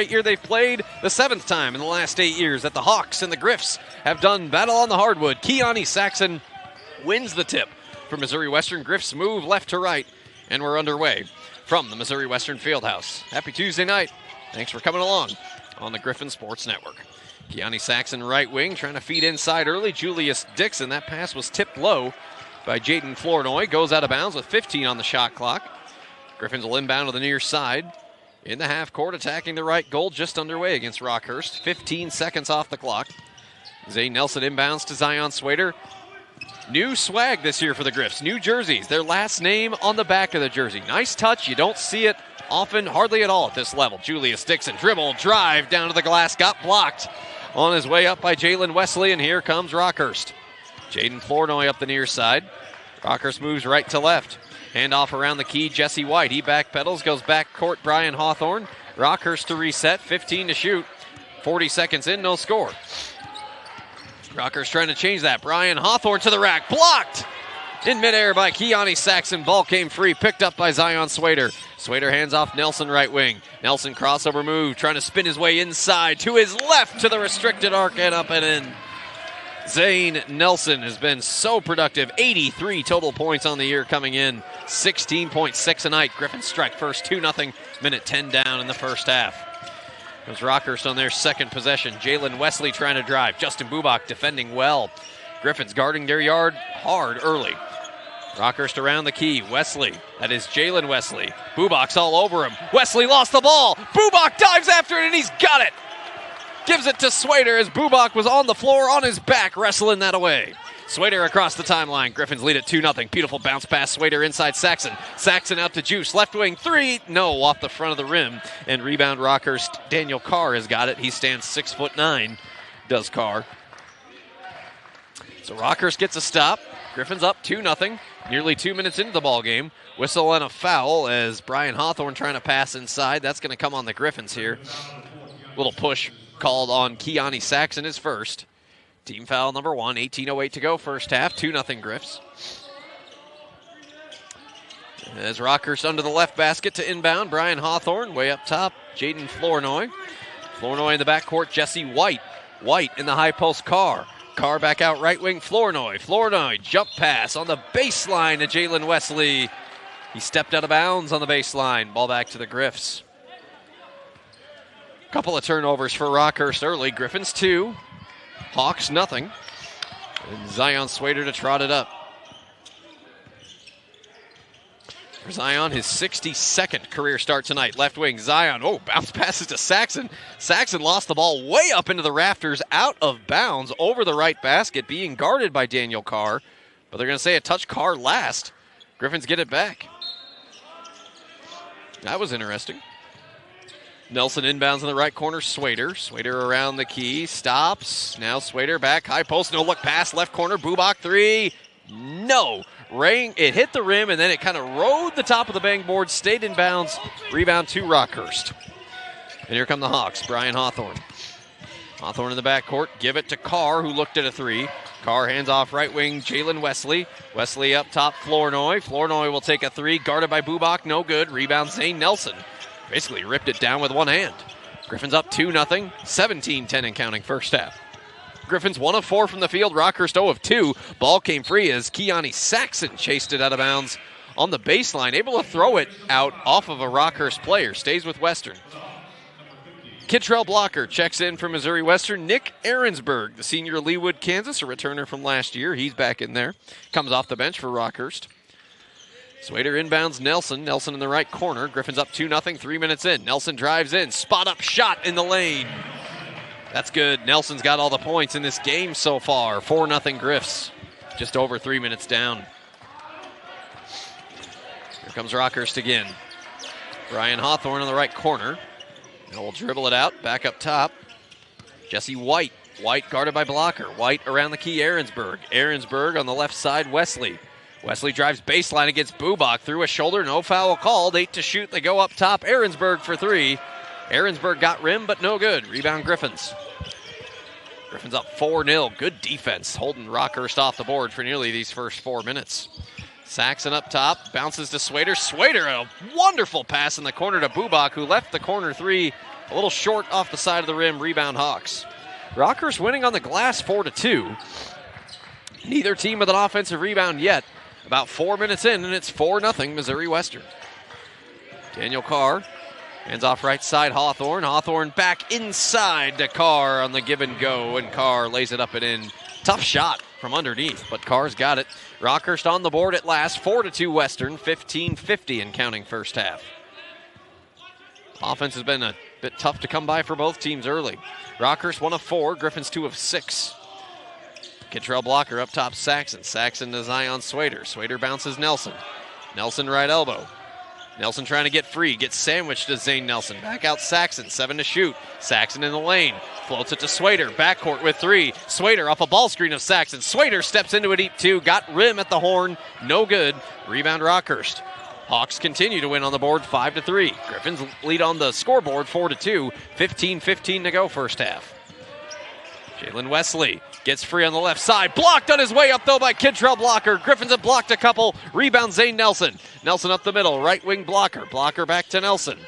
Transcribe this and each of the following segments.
year they've played, the 7th time in the last 8 years that the Hawks and the Griffs have done battle on the hardwood. Keontae Saxon wins the tip for Missouri Western. Griffs move left to right, and we're underway from the Missouri Western Fieldhouse. Happy Tuesday night. Thanks for coming along on the Griffin Sports Network. Keontae Saxon right wing trying to feed inside early. Julius Dixon, that pass was tipped low by Jaden Flournoy. Goes out of bounds with 15 on the shot clock. Griffins will inbound to the near side. In the half court, attacking the right goal, just underway against Rockhurst. 15 seconds off the clock. Zay Nelson inbounds to Zion Swader. New swag this year for the Griffs. New jerseys. Their last name on the back of the jersey. Nice touch. You don't see it often, hardly at all at this level. Julius Dixon, dribble, drive down to the glass. Got blocked on his way up by Jalen Wesley, and here comes Rockhurst. Jaden Flournoy up the near side. Rockhurst moves right to left. Handoff around the key, Jesse White. He backpedals, goes back court, Brian Hawthorne. Rockhurst to reset, 15 to shoot. 40 seconds in, no score. Rockhurst trying to change that. Brian Hawthorne to the rack, blocked in midair by Keontae Saxon. Ball came free, picked up by Zion Swader. Swader hands off Nelson right wing. Nelson crossover move, trying to spin his way inside to his left to the restricted arc and up and in. Zane Nelson has been so productive. 83 total points on the year coming in. 16.6 a night. Griffins strike first 2-0. Minute 10 down in the first half. Comes Rockhurst on their second possession. Jalen Wesley trying to drive. Justin Bubak defending well. Griffins guarding their yard hard early. Rockhurst around the key. Wesley. That is Jalen Wesley. Bubak's all over him. Wesley lost the ball. Bubak dives after it and he's got it. Gives it to Swader as Bubak was on the floor on his back, wrestling that away. Swader across the timeline. Griffins lead at 2-0. Beautiful bounce pass. Swader inside Saxon. Saxon out to Juice. Left wing three. No, off the front of the rim. And rebound Rockhurst. Daniel Carr has got it. He stands 6'9", does Carr. So Rockhurst gets a stop. Griffins up 2-0. Nearly 2 minutes into the ball game. Whistle and a foul as Brian Hawthorne trying to pass inside. That's going to come on the Griffins here. Little push called on Keontae Saxon, his first. Team foul number 1, 18:08 to go, first half, 2-0 Griffs. As Rockhurst under the left basket to inbound, Brian Hawthorne way up top, Jaden Flournoy. Flournoy in the backcourt, Jesse White. White in the high post, Carr. Carr back out right wing, Flournoy. Flournoy, jump pass on the baseline to Jalen Wesley. He stepped out of bounds on the baseline. Ball back to the Griffs. Couple of turnovers for Rockhurst early. Griffins 2, Hawks nothing. And Zion Swader to trot it up. For Zion, his 62nd career start tonight. Left wing, Zion. Oh, bounce passes to Saxon. Saxon lost the ball way up into the rafters, out of bounds, over the right basket, being guarded by Daniel Carr. But they're going to say it touched Carr last. Griffins get it back. That was interesting. Nelson inbounds in the right corner, Swader. Swader around the key, stops. Now Swader back, high post, no look pass, left corner, Bubak three. No. It hit the rim and then it kind of rode the top of the bang board, stayed in bounds. Rebound to Rockhurst. And here come the Hawks, Brian Hawthorne. Hawthorne in the backcourt, give it to Carr, who looked at a three. Carr hands off right wing, Jalen Wesley. Wesley up top, Flournoy. Flournoy will take a three, guarded by Bubak, no good. Rebound, Zane Nelson. Basically ripped it down with one hand. Griffins up 2-0, 17-10 and counting first half. Griffins 1 of 4 from the field, Rockhurst 0 of 2. Ball came free as Keontae Saxon chased it out of bounds on the baseline, able to throw it out off of a Rockhurst player. Stays with Western. Kittrell Blocker checks in for Missouri Western. Nick Ahrensberg, the senior Leawood, Kansas, a returner from last year. He's back in there. Comes off the bench for Rockhurst. Swader inbounds Nelson. Nelson in the right corner. Griffins up 2-0, 3 minutes in. Nelson drives in. Spot up shot in the lane. That's good. Nelson's got all the points in this game so far. 4-0 Griffs. Just over 3 minutes down. Here comes Rockhurst again. Brian Hawthorne in the right corner. Now we'll dribble it out. Back up top. Jesse White. White guarded by Blocker. White around the key, Ahrensberg. Ahrensberg on the left side, Wesley. Wesley drives baseline against Bubak. Through a shoulder, no foul called. 8 to shoot. They go up top. Ahrensberg for three. Ahrensberg got rim, but no good. Rebound Griffins. Griffins up 4-0. Good defense, holding Rockhurst off the board for nearly these first 4 minutes. Saxon up top, bounces to Swader. Swader, a wonderful pass in the corner to Bubak, who left the corner three A little short off the side of the rim, rebound Hawks. Rockhurst winning on the glass 4-2. Neither team with an offensive rebound yet. About 4 minutes in, and it's 4-0 Missouri Western. Daniel Carr hands off right side, Hawthorne. Hawthorne back inside to Carr on the give and go, and Carr lays it up and in. Tough shot from underneath, but Carr's got it. Rockhurst on the board at last, 4-2 Western, 15-50 and counting first half. Offense has been a bit tough to come by for both teams early. Rockhurst 1 of 4, Griffins 2 of 6. Kittrell blocker up top, Saxon. Saxon to Zion Swader. Swader bounces Nelson. Nelson right elbow. Nelson trying to get free, gets sandwiched to Zane Nelson. Back out Saxon, 7 to shoot. Saxon in the lane, floats it to Swader. Backcourt with 3. Swader off a ball screen of Saxon. Swader steps into a deep 2, got rim at the horn, no good. Rebound Rockhurst. Hawks continue to win on the board 5-3. Griffins lead on the scoreboard 4-2, 15-15 to go first half. Jalen Wesley gets free on the left side. Blocked on his way up, though, by Kittrell blocker. Griffins have blocked a couple. Rebound Zane Nelson. Nelson up the middle. Right wing blocker. Blocker back to Nelson.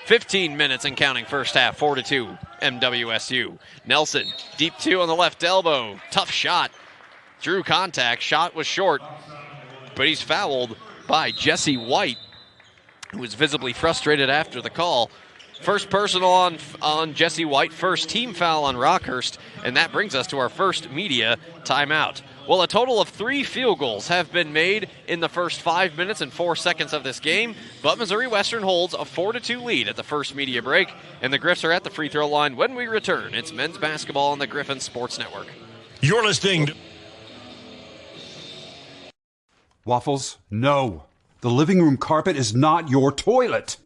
15 minutes and counting first half. 4-2 MWSU. Nelson, deep 2 on the left elbow. Tough shot. Drew contact. Shot was short. But he's fouled by Jesse White, who was visibly frustrated after the call. First personal on Jesse White, first team foul on Rockhurst, and that brings us to our first media timeout. Well, a total of 3 field goals have been made in the first 5 minutes and 4 seconds of this game, but Missouri Western holds a 4-2 lead at the first media break, and the Griffs are at the free throw line when we return. It's men's basketball on the Griffin Sports Network. You're listening to Waffles, no. The living room carpet is not your toilet.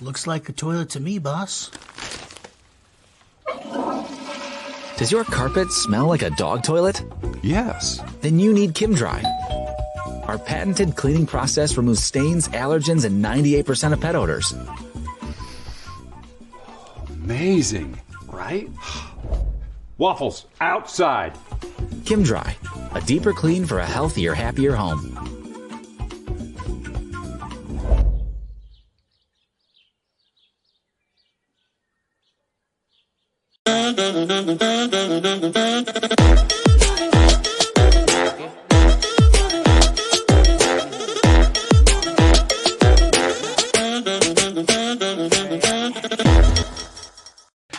Looks like a toilet to me, boss. Does your carpet smell like a dog toilet? Yes. Then you need Kim Dry. Our patented cleaning process removes stains, allergens, and 98% of pet odors. Amazing, right? Waffles, outside. Kim Dry, a deeper clean for a healthier, happier home.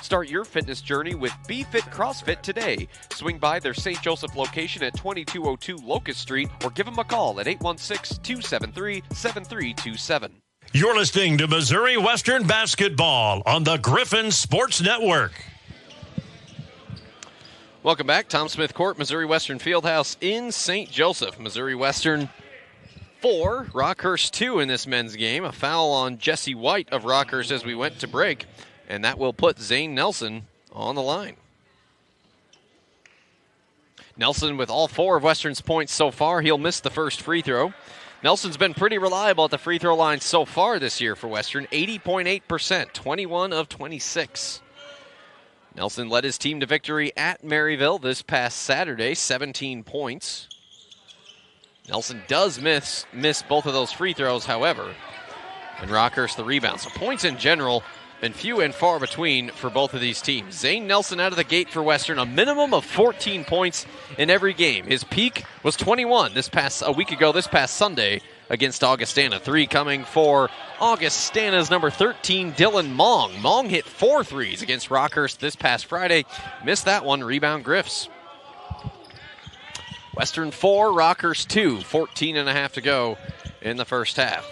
Start your fitness journey with BeFit CrossFit today. Swing by their St. Joseph location at 2202 Locust Street or give them a call at 816-273-7327. You're listening to Missouri Western Basketball on the Griffin Sports Network. Welcome back. Tom Smith Court, Missouri Western Fieldhouse in St. Joseph. Missouri Western 4, Rockhurst 2 in this men's game. A foul on Jesse White of Rockhurst as we went to break, and that will put Zane Nelson on the line. Nelson with all 4 of Western's points so far. He'll miss the first free throw. Nelson's been pretty reliable at the free throw line so far this year for Western, 80.8%, 21 of 26. Nelson led his team to victory at Maryville this past Saturday, 17 points. Nelson does miss both of those free throws, however, and Rockhurst the rebound. So points in general been few and far between for both of these teams. Zane Nelson out of the gate for Western, a minimum of 14 points in every game. His peak was 21 a week ago this past Sunday against Augustana. 3 coming for Augustana's number 13, Dylan Mong. Mong hit 4 threes against Rockhurst this past Friday. Missed that one, rebound Griffs. Western 4, Rockhurst 2, 14.5 to go in the first half.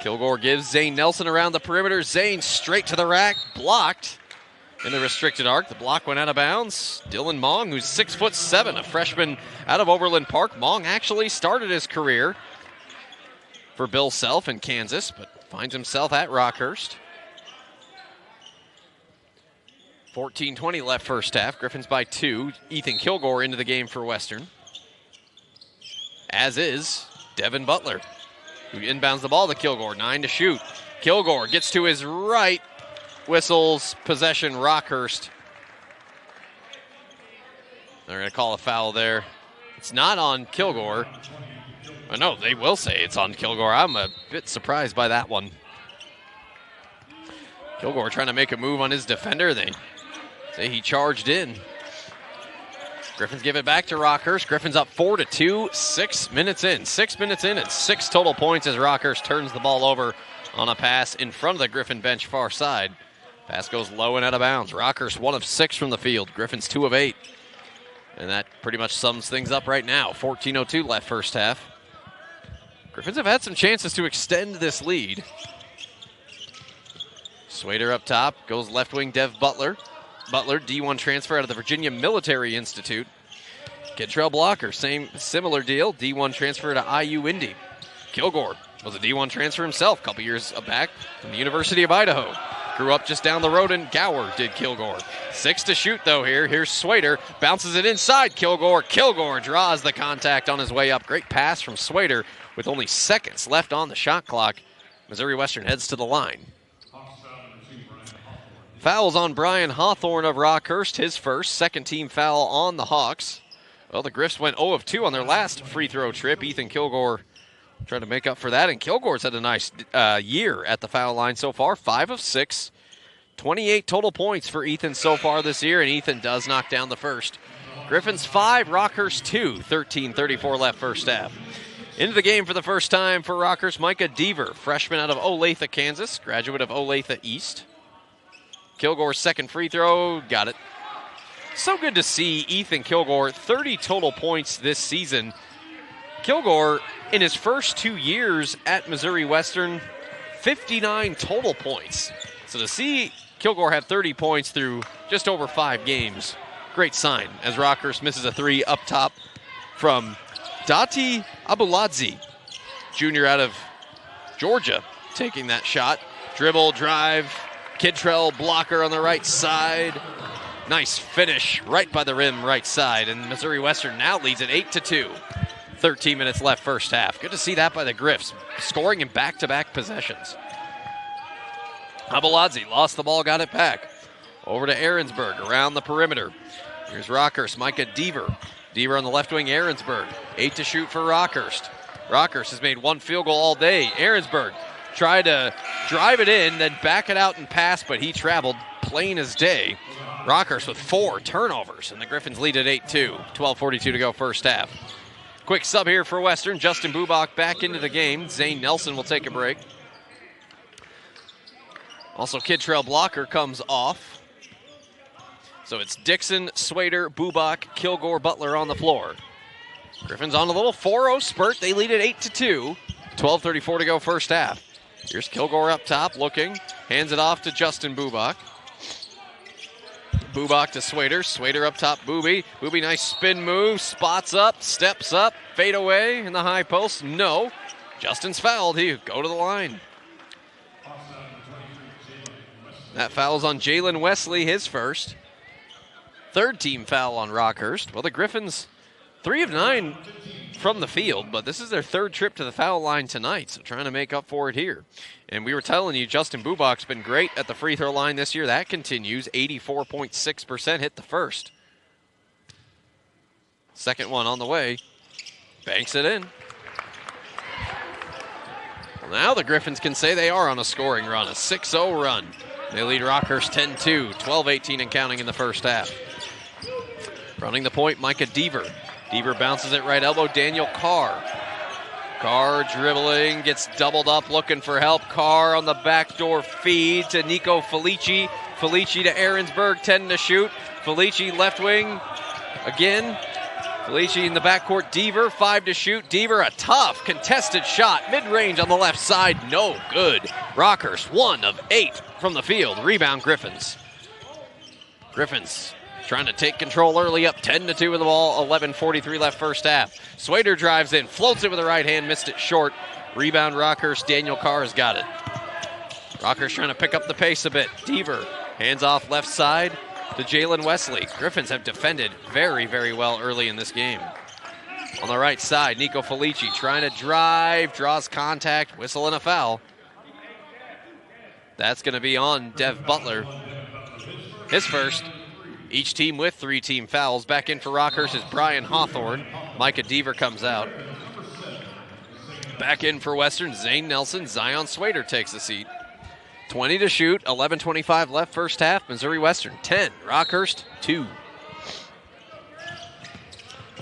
Kilgore gives Zane Nelson around the perimeter. Zane straight to the rack, blocked in the restricted arc. The block went out of bounds. Dylan Mong, who's 6'7", a freshman out of Overland Park. Mong actually started his career for Bill Self in Kansas, but finds himself at Rockhurst. 14:20 left first half. Griffins by 2. Ethan Kilgore into the game for Western. As is Devin Butler, who inbounds the ball to Kilgore. 9 to shoot. Kilgore gets to his right, whistles possession Rockhurst. They're going to call a foul there. It's not on Kilgore. Oh, no, they will say it's on Kilgore. I'm a bit surprised by that one. Kilgore trying to make a move on his defender. They say he charged in. Griffins give it back to Rockhurst. Griffins up 4-2, 6 minutes in. 6 minutes in and 6 total points as Rockhurst turns the ball over on a pass in front of the Griffin bench far side. Pass goes low and out of bounds. Rockhurst 1 of 6 from the field. Griffins 2 of 8. And that pretty much sums things up right now. 14:02 left first half. Griffins have had some chances to extend this lead. Swader up top, goes left wing Dev Butler. Butler, D1 transfer out of the Virginia Military Institute. Kittrell Blocker, similar deal, D1 transfer to IU Indy. Kilgore was a D1 transfer himself a couple years back from the University of Idaho. Grew up just down the road in Gower, did Kilgore. 6 to shoot, though, here. Here's Swader. Bounces it inside Kilgore. Kilgore draws the contact on his way up. Great pass from Swader with only seconds left on the shot clock. Missouri Western heads to the line. Fouls on Brian Hawthorne of Rockhurst, his first. Second team foul on the Hawks. Well, the Griffs went 0 of 2 on their last free throw trip. Ethan Kilgore trying to make up for that, and Kilgore's had a nice year at the foul line so far. 5 of 6. 28 total points for Ethan so far this year, and Ethan does knock down the first. Griffins 5, Rockhurst 2. 13:34 left first half. Into the game for the first time for Rockhurst, Micah Deaver, freshman out of Olathe, Kansas, graduate of Olathe East. Kilgore's second free throw, got it. So good to see Ethan Kilgore, 30 total points this season. Kilgore, in his first 2 years at Missouri Western, 59 total points. So to see Kilgore have 30 points through just over 5 games, great sign as Rockhurst misses a 3 up top from Dati Abuladze, junior out of Georgia, taking that shot. Dribble, drive, Kittrell Blocker on the right side. Nice finish right by the rim right side, and Missouri Western now leads at 8-2. 13 minutes left first half. Good to see that by the Griffs, scoring in back-to-back possessions. Abuladze lost the ball, got it back. Over to Aaronsburg, around the perimeter. Here's Rockhurst, Micah Deaver. Deaver on the left wing, Aaronsburg. 8 to shoot for Rockhurst. Rockhurst has made 1 field goal all day. Aaronsburg tried to drive it in, then back it out and pass, but he traveled plain as day. Rockhurst with 4 turnovers, and the Griffins lead at 8-2. 12:42 to go first half. Quick sub here for Western. Justin Bubach back into the game. Zane Nelson will take a break. Also, Kittrell Blocker comes off. So it's Dixon, Swader, Bubach, Kilgore, Butler on the floor. Griffins on a little 4-0 spurt. They lead at 8-2. 12:34 to go first half. Here's Kilgore up top looking. Hands it off to Justin Bubach. Bubach to Swader. Swader up top, Booby. Booby, nice spin move. Spots up, steps up, fade away in the high post. No. Justin's fouled. He go to the line. That foul's on Jalen Wesley, his first. Third team foul on Rockhurst. Well, the Griffins, 3 of 9 from the field, but this is their third trip to the foul line tonight, so trying to make up for it here. And we were telling you, Justin Bubach's been great at the free throw line this year. That continues. 84.6% hit the first. Second one on the way. Banks it in. Well, now the Griffins can say they are on a scoring run, a 6-0 run. They lead Rockhurst 10-2, 12-18 and counting in the first half. Running the point, Micah Deaver. Deaver bounces it right elbow, Daniel Carr. Carr dribbling, gets doubled up, looking for help. Carr on the backdoor feed to Nico Felici. Felici to Aaronsburg, 10 to shoot. Felici left wing again. Felici in the backcourt, Deaver, 5 to shoot. Deaver, a tough contested shot, mid-range on the left side, no good. Rockhurst, 1 of 8 from the field. Rebound, Griffins. Griffins trying to take control early, up 10-2 with the ball, 11:43 left first half. Swader drives in, floats it with the right hand, missed it short. Rebound, Rockhurst, Daniel Carr has got it. Rockhurst trying to pick up the pace a bit. Deaver, hands off left side to Jalen Wesley. Griffins have defended very, very well early in this game. On the right side, Nico Felici trying to drive, draws contact, whistle and a foul. That's going to be on Dev Butler. His first. Each team with 3 team fouls. Back in for Rockhurst is Brian Hawthorne. Micah Deaver comes out. Back in for Western, Zane Nelson. Zion Swader takes the seat. 20 to shoot, 11:25 left first half. Missouri Western 10, Rockhurst 2.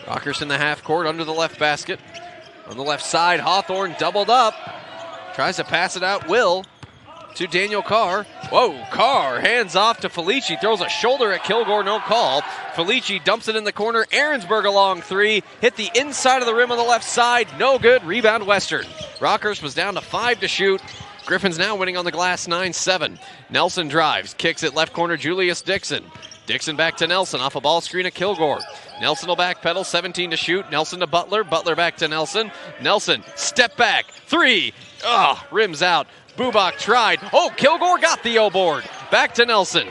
Rockhurst in the half court under the left basket. On the left side, Hawthorne doubled up. Tries to pass it out, Will, to Daniel Carr. Whoa, Carr hands off to Felici, throws a shoulder at Kilgore, no call. Felici dumps it in the corner. Ahrensburg a long three, hit the inside of the rim on the left side, no good. Rebound Western. Rockhurst was down to 5 to shoot. Griffins now winning on the glass 9-7. Nelson drives, kicks it left corner, Julius Dixon. Dixon back to Nelson off a ball screen at Kilgore. Nelson will backpedal, 17 to shoot. Nelson to Butler, Butler back to Nelson. Nelson, step back, three. Rims out. Bubak tried. Oh, Kilgore got the O board. Back to Nelson.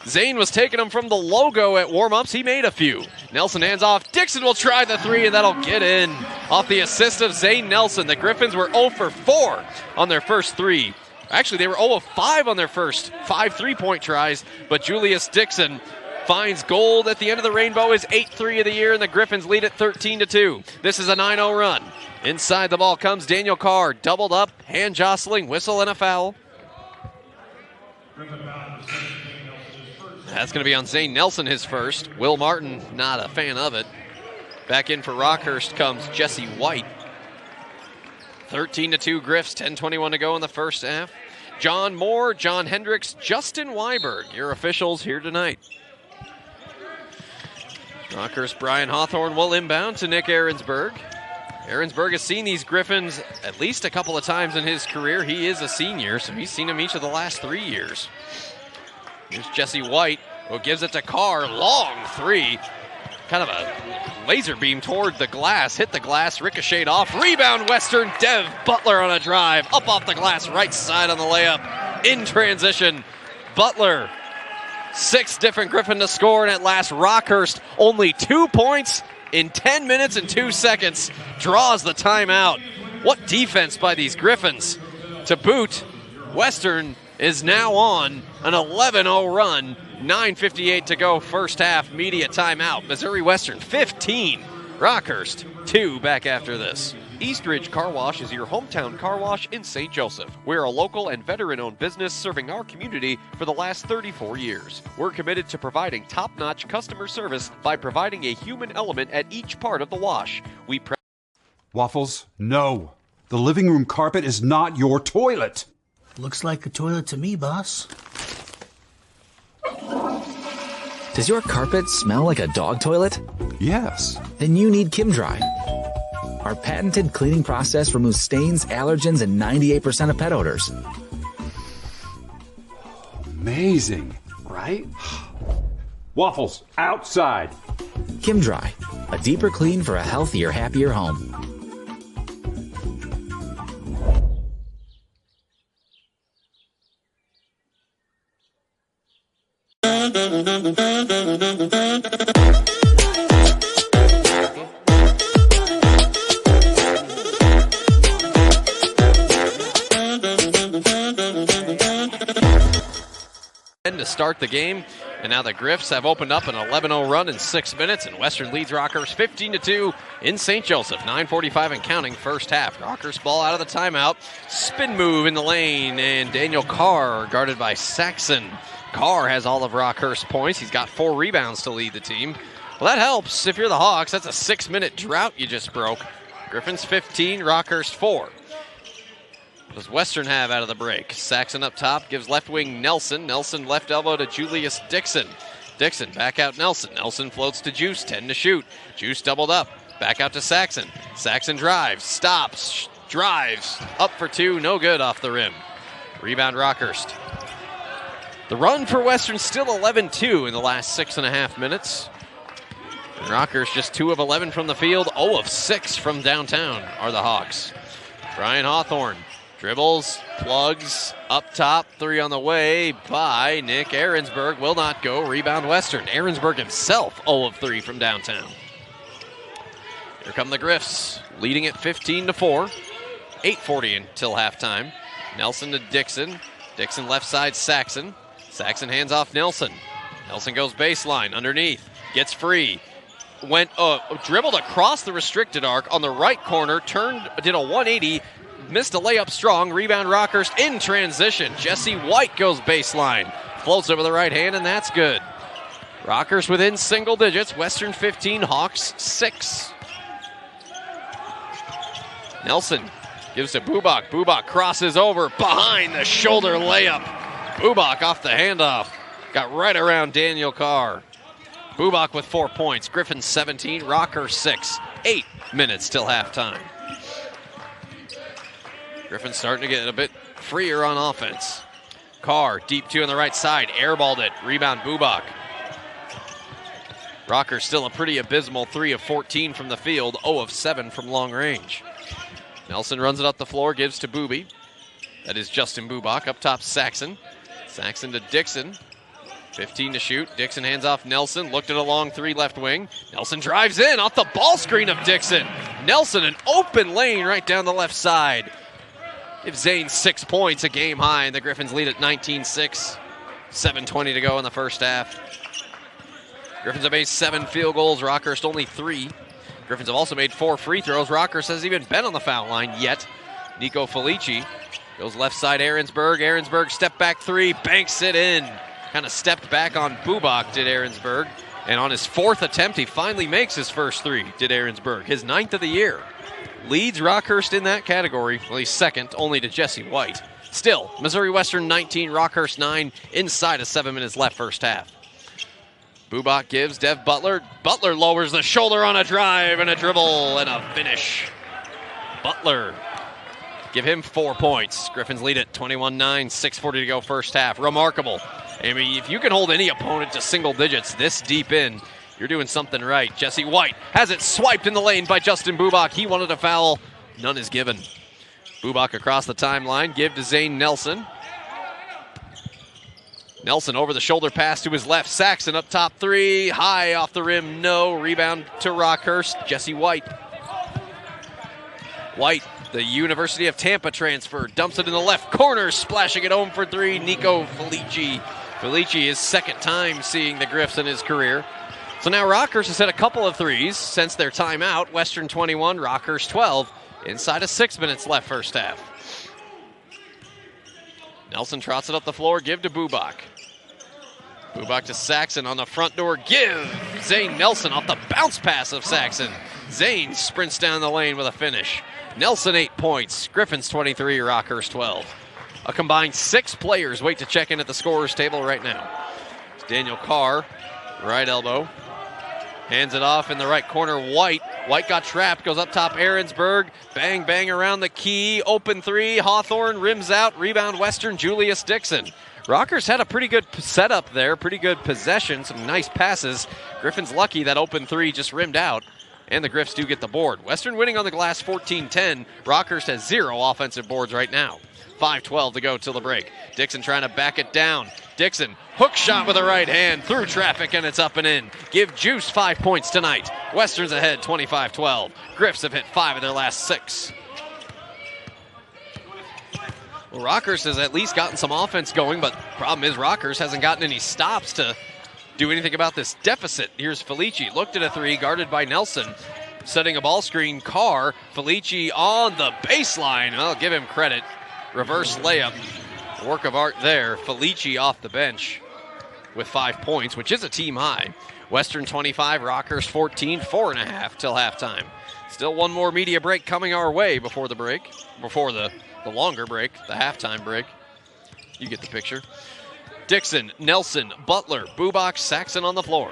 Zane was taking him from the logo at warm-ups. He made a few. Nelson hands off. Dixon will try the three, and that'll get in. Off the assist of Zane Nelson. The Griffins were 0 for 4 on their first three. Actually, they were 0 of 5 on their first 5 3-point tries, but Julius Dixon finds gold at the end of the rainbow, his 8th three of the year, and the Griffins lead at 13-2. This is a 9-0 run. Inside the ball comes Daniel Carr, doubled up, hand jostling, whistle, and a foul. That's going to be on Zane Nelson, his first. Will Martin, not a fan of it. Back in for Rockhurst comes Jesse White. 13-2 Griffs, 10:21 to go in the first half. John Moore, John Hendricks, Justin Weiberg, your officials here tonight. Rockhurst Brian Hawthorne will inbound to Nick Ahrensburg. Ahrensburg has seen these Griffins at least a couple of times in his career. He is a senior, so he's seen them each of the last 3 years. Here's Jesse White, who gives it to Carr. Long three. Kind of a laser beam toward the glass. Hit the glass, ricocheted off. Rebound Western. Dev Butler on a drive. Up off the glass, right side on the layup. In transition. Butler. 6 different Griffin to score, and at last Rockhurst only 2 points in 10 minutes and 2 seconds. Draws the timeout. What defense by these Griffins. To boot, Western is now on an 11-0 run. 9:58 to go first half. Media timeout. Missouri Western 15. Rockhurst 2 back after this. Eastridge Car Wash is your hometown car wash in St. Joseph. We're a local and veteran-owned business serving our community for the last 34 years. We're committed to providing top-notch customer service by providing a human element at each part of the wash. Waffles, no. The living room carpet is not your toilet. Looks like a toilet to me, boss. Does your carpet smell like a dog toilet? Yes. Then you need Kim Dry. Our patented cleaning process removes stains, allergens, and 98% of pet odors. Amazing, right? Waffles, outside. Kim Dry, a deeper clean for a healthier, happier home. To start the game, and now the Griffs have opened up an 11-0 run in 6 minutes, and Western leads Rockhurst 15-2 in St. Joseph. 9:45 and counting first half. Rockhurst ball out of the timeout. Spin move in the lane, and Daniel Carr guarded by Saxon. Carr has all of Rockhurst's points. He's got 4 rebounds to lead the team. Well, that helps if you're the Hawks. That's a 6-minute drought you just broke. Griffins 15, Rockhurst 4. What does Western have out of the break? Saxon up top, gives left wing Nelson. Nelson left elbow to Julius Dixon. Dixon back out Nelson. Nelson floats to Juice, 10 to shoot. Juice doubled up, back out to Saxon. Saxon drives, stops, drives, up for 2, no good off the rim. Rebound Rockhurst. The run for Western still 11-2 in the last 6.5 minutes. And Rockhurst just 2 of 11 from the field, 0 of 6 from downtown are the Hawks. Brian Hawthorne. Dribbles, plugs, up top, 3 on the way by Nick Ahrensburg. Will not go. Rebound Western. Ahrensburg himself 0 of 3 from downtown. Here come the Griffs, leading at 15-4. 8:40 until halftime. Nelson to Dixon. Dixon left side Saxon. Saxon hands off Nelson. Nelson goes baseline, underneath, gets free. Dribbled across the restricted arc on the right corner, did a 180, missed a layup strong. Rebound Rockhurst in transition. Jesse White goes baseline. Floats over the right hand, and that's good. Rockhurst within single digits. Western 15, Hawks 6. Nelson gives to Bubak. Bubak crosses over behind the shoulder layup. Bubak off the handoff. Got right around Daniel Carr. Bubak with 4 points. Griffin 17, Rockhurst 6. 8 minutes till halftime. Griffin starting to get a bit freer on offense. Carr, deep 2 on the right side. Airballed it. Rebound Bubak. Rockhurst still a pretty abysmal 3 of 14 from the field. 0 of 7 from long range. Nelson runs it up the floor, gives to Booby. That is Justin Bubak. Up top, Saxon. Saxon to Dixon. 15 to shoot. Dixon hands off Nelson. Looked at a long 3 left wing. Nelson drives in off the ball screen of Dixon. Nelson, an open lane right down the left side. Gives Zane 6 points, a game high, and the Griffins lead at 19-6. 7:20 to go in the first half. Griffins have made 7 field goals. Rockhurst only 3. Griffins have also made 4 free throws. Rockhurst hasn't even been on the foul line yet. Nico Felici goes left side, Aaronsburg. Aaronsburg step back 3, banks it in. Kind of stepped back on Bubak, did Aaronsburg. And on his 4th attempt, he finally makes his first 3, did Aaronsburg. His 9th of the year. Leads Rockhurst in that category. Well, he's second, only to Jesse White. Still, Missouri Western 19, Rockhurst 9, inside of 7 minutes left first half. Bubak gives Dev Butler. Butler lowers the shoulder on a drive and a dribble and a finish. Butler, give him 4 points. Griffins lead at 21-9, 6:40 to go first half. Remarkable. I mean, if you can hold any opponent to single digits this deep in, you're doing something right. Jesse White has it swiped in the lane by Justin Bubak. He wanted a foul. None is given. Bubak across the timeline. Give to Zane Nelson. Nelson over the shoulder pass to his left. Saxon up top 3. High off the rim. No. Rebound to Rockhurst. Jesse White. White, the University of Tampa transfer. Dumps it in the left corner. Splashing it home for 3. Nico Felici. Felici is second time seeing the Griffs in his career. So now Rockhurst has hit a couple of 3s since their timeout. Western 21, Rockhurst 12. Inside of 6 minutes left first half. Nelson trots it up the floor. Give to Bubak. Bubak to Saxon on the front door. Give Zane Nelson off the bounce pass of Saxon. Zane sprints down the lane with a finish. Nelson 8 points. Griffins 23, Rockhurst 12. A combined 6 players wait to check in at the scorer's table right now. It's Daniel Carr, right elbow. Hands it off in the right corner, White. White got trapped, goes up top, Aaronsburg. Bang, bang around the key. Open 3, Hawthorne rims out. Rebound Western, Julius Dixon. Rockhurst had a pretty good setup there, pretty good possession, some nice passes. Griffin's lucky that open 3 just rimmed out, and the Griffs do get the board. Western winning on the glass 14-10. Rockhurst has 0 offensive boards right now. 5:12 to go till the break. Dixon trying to back it down. Dixon, hook shot with the right hand, through traffic, and it's up and in. Give Juice 5 points tonight. Western's ahead 25-12. Griffs have hit 5 of their last 6. Well, Rockhurst has at least gotten some offense going, but problem is Rockhurst hasn't gotten any stops to do anything about this deficit. Here's Felici, looked at a 3, guarded by Nelson. Setting a ball screen, Carr. Felici on the baseline. I'll give him credit. Reverse layup. Work of art there. Felici off the bench with 5 points, which is a team high. Western 25, Rockhurst 14, 4.5 till halftime. Still one more media break coming our way before the break, before the longer break, the halftime break. You get the picture. Dixon, Nelson, Butler, Bubak, Saxon on the floor.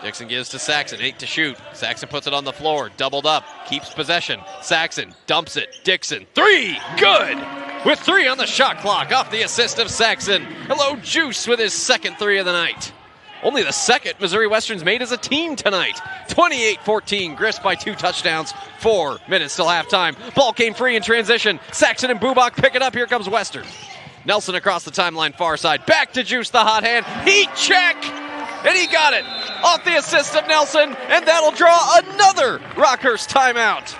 Dixon gives to Saxon, 8 to shoot. Saxon puts it on the floor, doubled up, keeps possession. Saxon dumps it. Dixon, 3, good! With 3 on the shot clock, off the assist of Saxon. Hello, Juice, with his second 3 of the night. Only the second Missouri Western's made as a team tonight. 28-14, Griffs by 2 touchdowns, 4 minutes till halftime. Ball came free in transition. Saxon and Bubak pick it up. Here comes Western. Nelson across the timeline, far side. Back to Juice, the hot hand. Heat check! And he got it off the assist of Nelson, and that'll draw another Rockhurst timeout.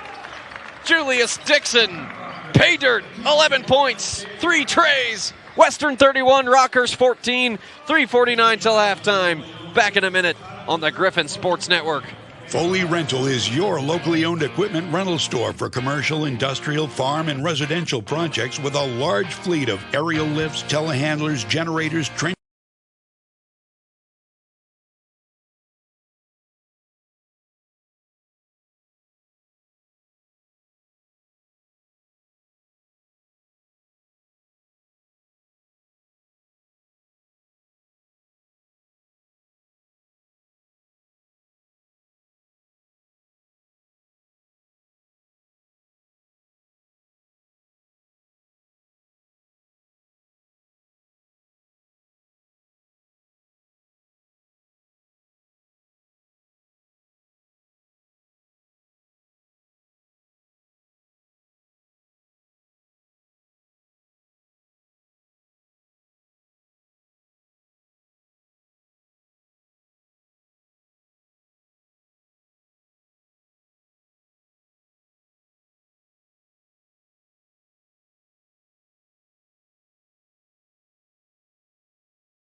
Julius Dixon, pay dirt, 11 points, 3 trays. Western 31, Rockhurst 14, 3:49 till halftime. Back in a minute on the Griffin Sports Network. Foley Rental is your locally owned equipment rental store for commercial, industrial, farm, and residential projects with a large fleet of aerial lifts, telehandlers, generators, trench.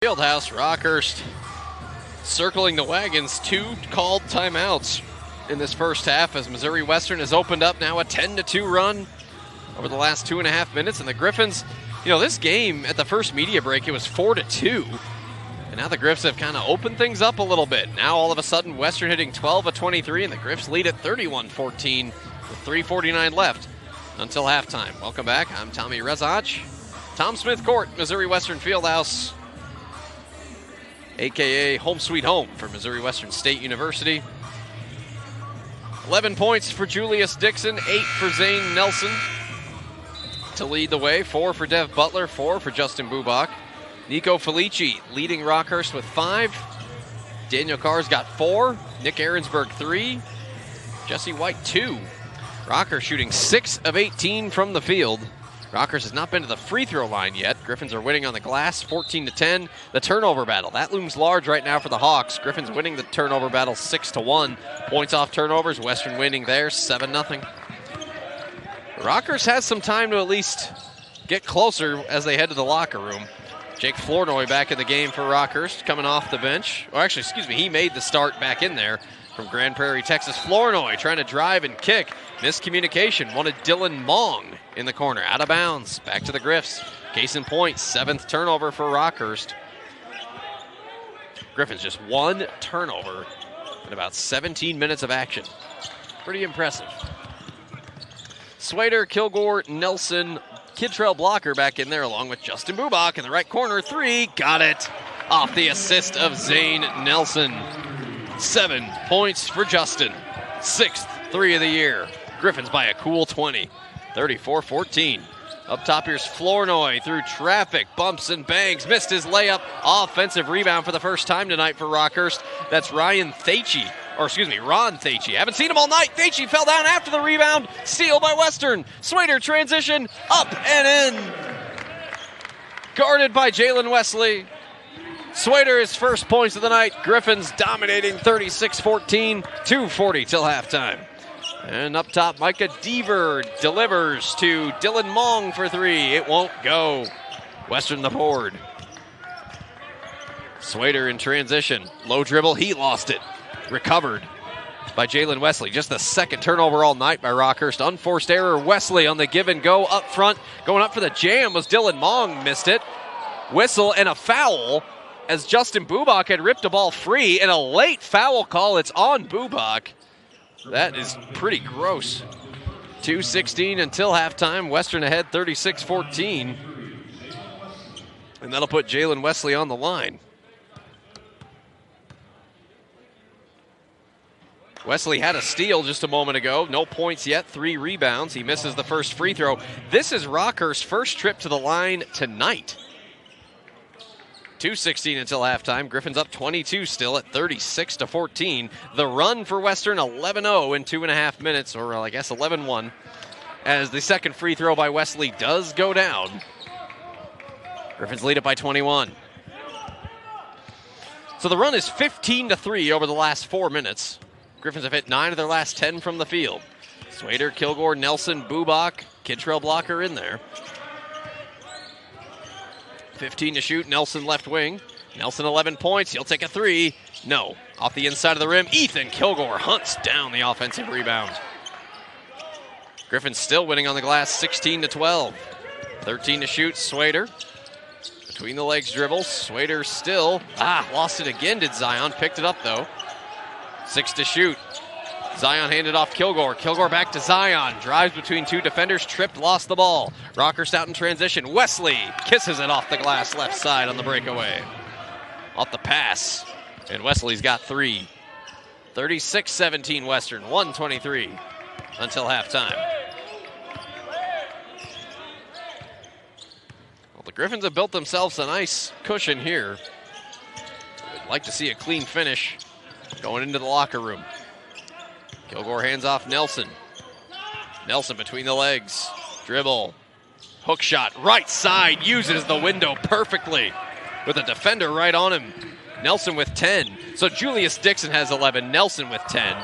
Fieldhouse, Rockhurst circling the wagons. 2 called timeouts in this first half as Missouri Western has opened up now a 10-2 run over the last 2.5 minutes. And the Griffins, this game at the first media break, it was 4-2. And now the Griffs have kind of opened things up a little bit. Now all of a sudden Western hitting 12 of 23 and the Griffs lead at 31-14 with 3:49 left until halftime. Welcome back. I'm Tommy Rezach. Tom Smith Court, Missouri Western Fieldhouse, a.k.a. home sweet home for Missouri Western State University. 11 points for Julius Dixon, 8 for Zane Nelson to lead the way, 4 for Dev Butler, 4 for Justin Bubach. Nico Felici leading Rockhurst with 5. Daniel Carr's got 4. Nick Ahrensberg 3. Jesse White 2. Rockhurst shooting 6 of 18 from the field. Rockhurst has not been to the free throw line yet. Griffins are winning on the glass, 14-10. The turnover battle, that looms large right now for the Hawks. Griffins winning the turnover battle 6-1. Points off turnovers, Western winning there 7-0. Rockhurst has some time to at least get closer as they head to the locker room. Jake Flournoy back in the game for Rockhurst, coming off the bench. Or actually, he made the start back in there from Grand Prairie, Texas. Flournoy trying to drive and kick. Miscommunication. Wanted Dylan Mong in the corner. Out of bounds. Back to the Griffs. Case in point, 7th turnover for Rockhurst. Griffins just 1 turnover in about 17 minutes of action. Pretty impressive. Swader, Kilgore, Nelson, Kidtrell Blocker back in there along with Justin Bubach in the right corner. 3, got it. Off the assist of Zane Nelson. 7 points for Justin. 6th 3 of the year. Griffins by a cool 20. 34-14. Up top here's Flournoy through traffic, bumps and bangs, missed his layup. Offensive rebound for the first time tonight for Rockhurst. That's Ron Thacey. Haven't seen him all night. Thacey fell down after the rebound. Steal by Western. Swader transition, up and in. Guarded by Jalen Wesley. Swader his first points of the night. Griffins dominating 36-14, 2:40 till halftime. And up top, Micah Deaver delivers to Dylan Mong for 3. It won't go. Western the board. Swader in transition. Low dribble, he lost it. Recovered by Jalen Wesley. Just the 2nd turnover all night by Rockhurst. Unforced error, Wesley on the give and go up front. Going up for the jam was Dylan Mong, missed it. Whistle and a foul as Justin Bubach had ripped the ball free, and a late foul call. It's on Bubach. That is pretty gross. 2:16 until halftime. Western ahead 36-14. And that'll put Jalen Wesley on the line. Wesley had a steal just a moment ago. No points yet, 3 rebounds. He misses the first free throw. This is Rockhurst's first trip to the line tonight. 2:16 until halftime. Griffins up 22 still at 36-14. The run for Western 11-0 in 2.5 minutes, or I guess 11-1, as the second free throw by Wesley does go down. Griffins lead it by 21. So the run is 15-3 over the last 4 minutes. Griffins have hit 9 of their last 10 from the field. Swader, Kilgore, Nelson, Bubach, Kidtrell Blocker in there. 15 to shoot, Nelson left wing. Nelson 11 points. He'll take a three. No. Off the inside of the rim. Ethan Kilgore hunts down the offensive rebound. Griffins still winning on the glass 16-12. 13 to shoot. Swader. Between the legs dribble. Swader still. Lost it again, did Zion. Picked it up, though. 6 to shoot. Zion handed off Kilgore. Kilgore back to Zion. Drives between two defenders. Tripped, lost the ball. Rockhurst out in transition. Wesley kisses it off the glass left side on the breakaway. Off the pass. And Wesley's got three. 36-17 Western. 1:23 until halftime. Well, the Griffins have built themselves a nice cushion here. I'd like to see a clean finish going into the locker room. Kilgore hands off Nelson. Nelson between the legs. Dribble. Hook shot. Right side. Uses the window perfectly with a defender right on him. Nelson with 10. So Julius Dixon has 11. Nelson with 10.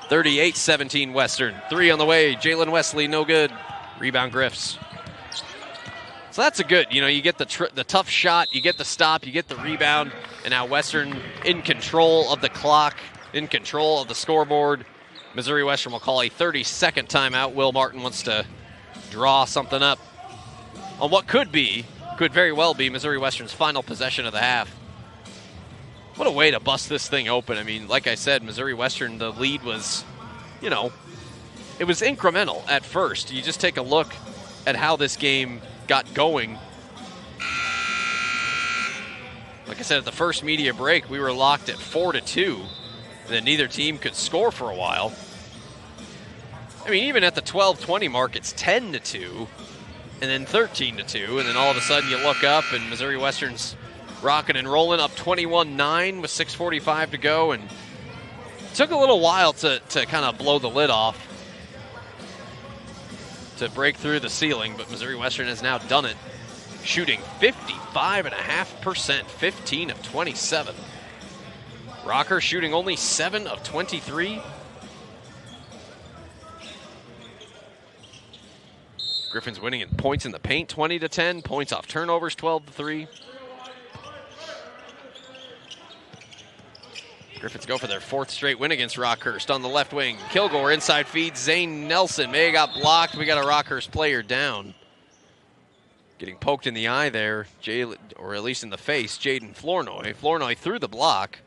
38-17 Western. Three on the way. Jalen Wesley, no good. Rebound Griffs. So that's a good, you get the tough shot, you get the stop, you get the rebound, and now Western in control of the clock, in control of the scoreboard. Missouri Western will call a 30-second timeout. Will Martin wants to draw something up on what could very well be Missouri Western's final possession of the half. What a way to bust this thing open. I mean, like I said, Missouri Western, the lead was, it was incremental at first. You just take a look at how this game got going. Like I said, at the first media break, we were locked at 4-2. And then neither team could score for a while. I mean, even at the 12-20 mark, it's 10-2, and then 13-2, and then all of a sudden you look up and Missouri Western's rocking and rolling up 21-9 with 6:45 to go, and it took a little while to kind of blow the lid off, to break through the ceiling, but Missouri Western has now done it, shooting 55.5%, 15 of 27. Rockhurst shooting only 7 of 23. Griffins winning in points in the paint, 20-10. Points off turnovers, 12-3. Griffins go for their fourth straight win against Rockhurst on the left wing. Kilgore inside feeds Zane Nelson. May have got blocked. We got a Rockhurst player down. Getting poked in the eye there, or at least in the face, Jaden Flournoy. Flournoy through the block.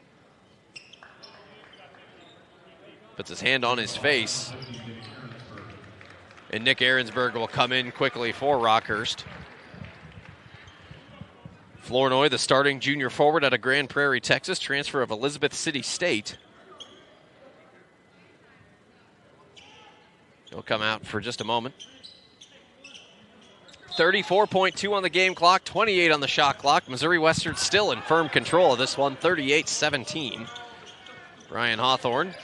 Puts his hand on his face. And Nick Ahrensberg will come in quickly for Rockhurst. Flournoy, the starting junior forward out of Grand Prairie, Texas, transfer of Elizabeth City State. He'll come out for just a moment. 34.2 on the game clock, 28 on the shot clock. Missouri Western still in firm control of this one, 38-17. Brian Hawthorne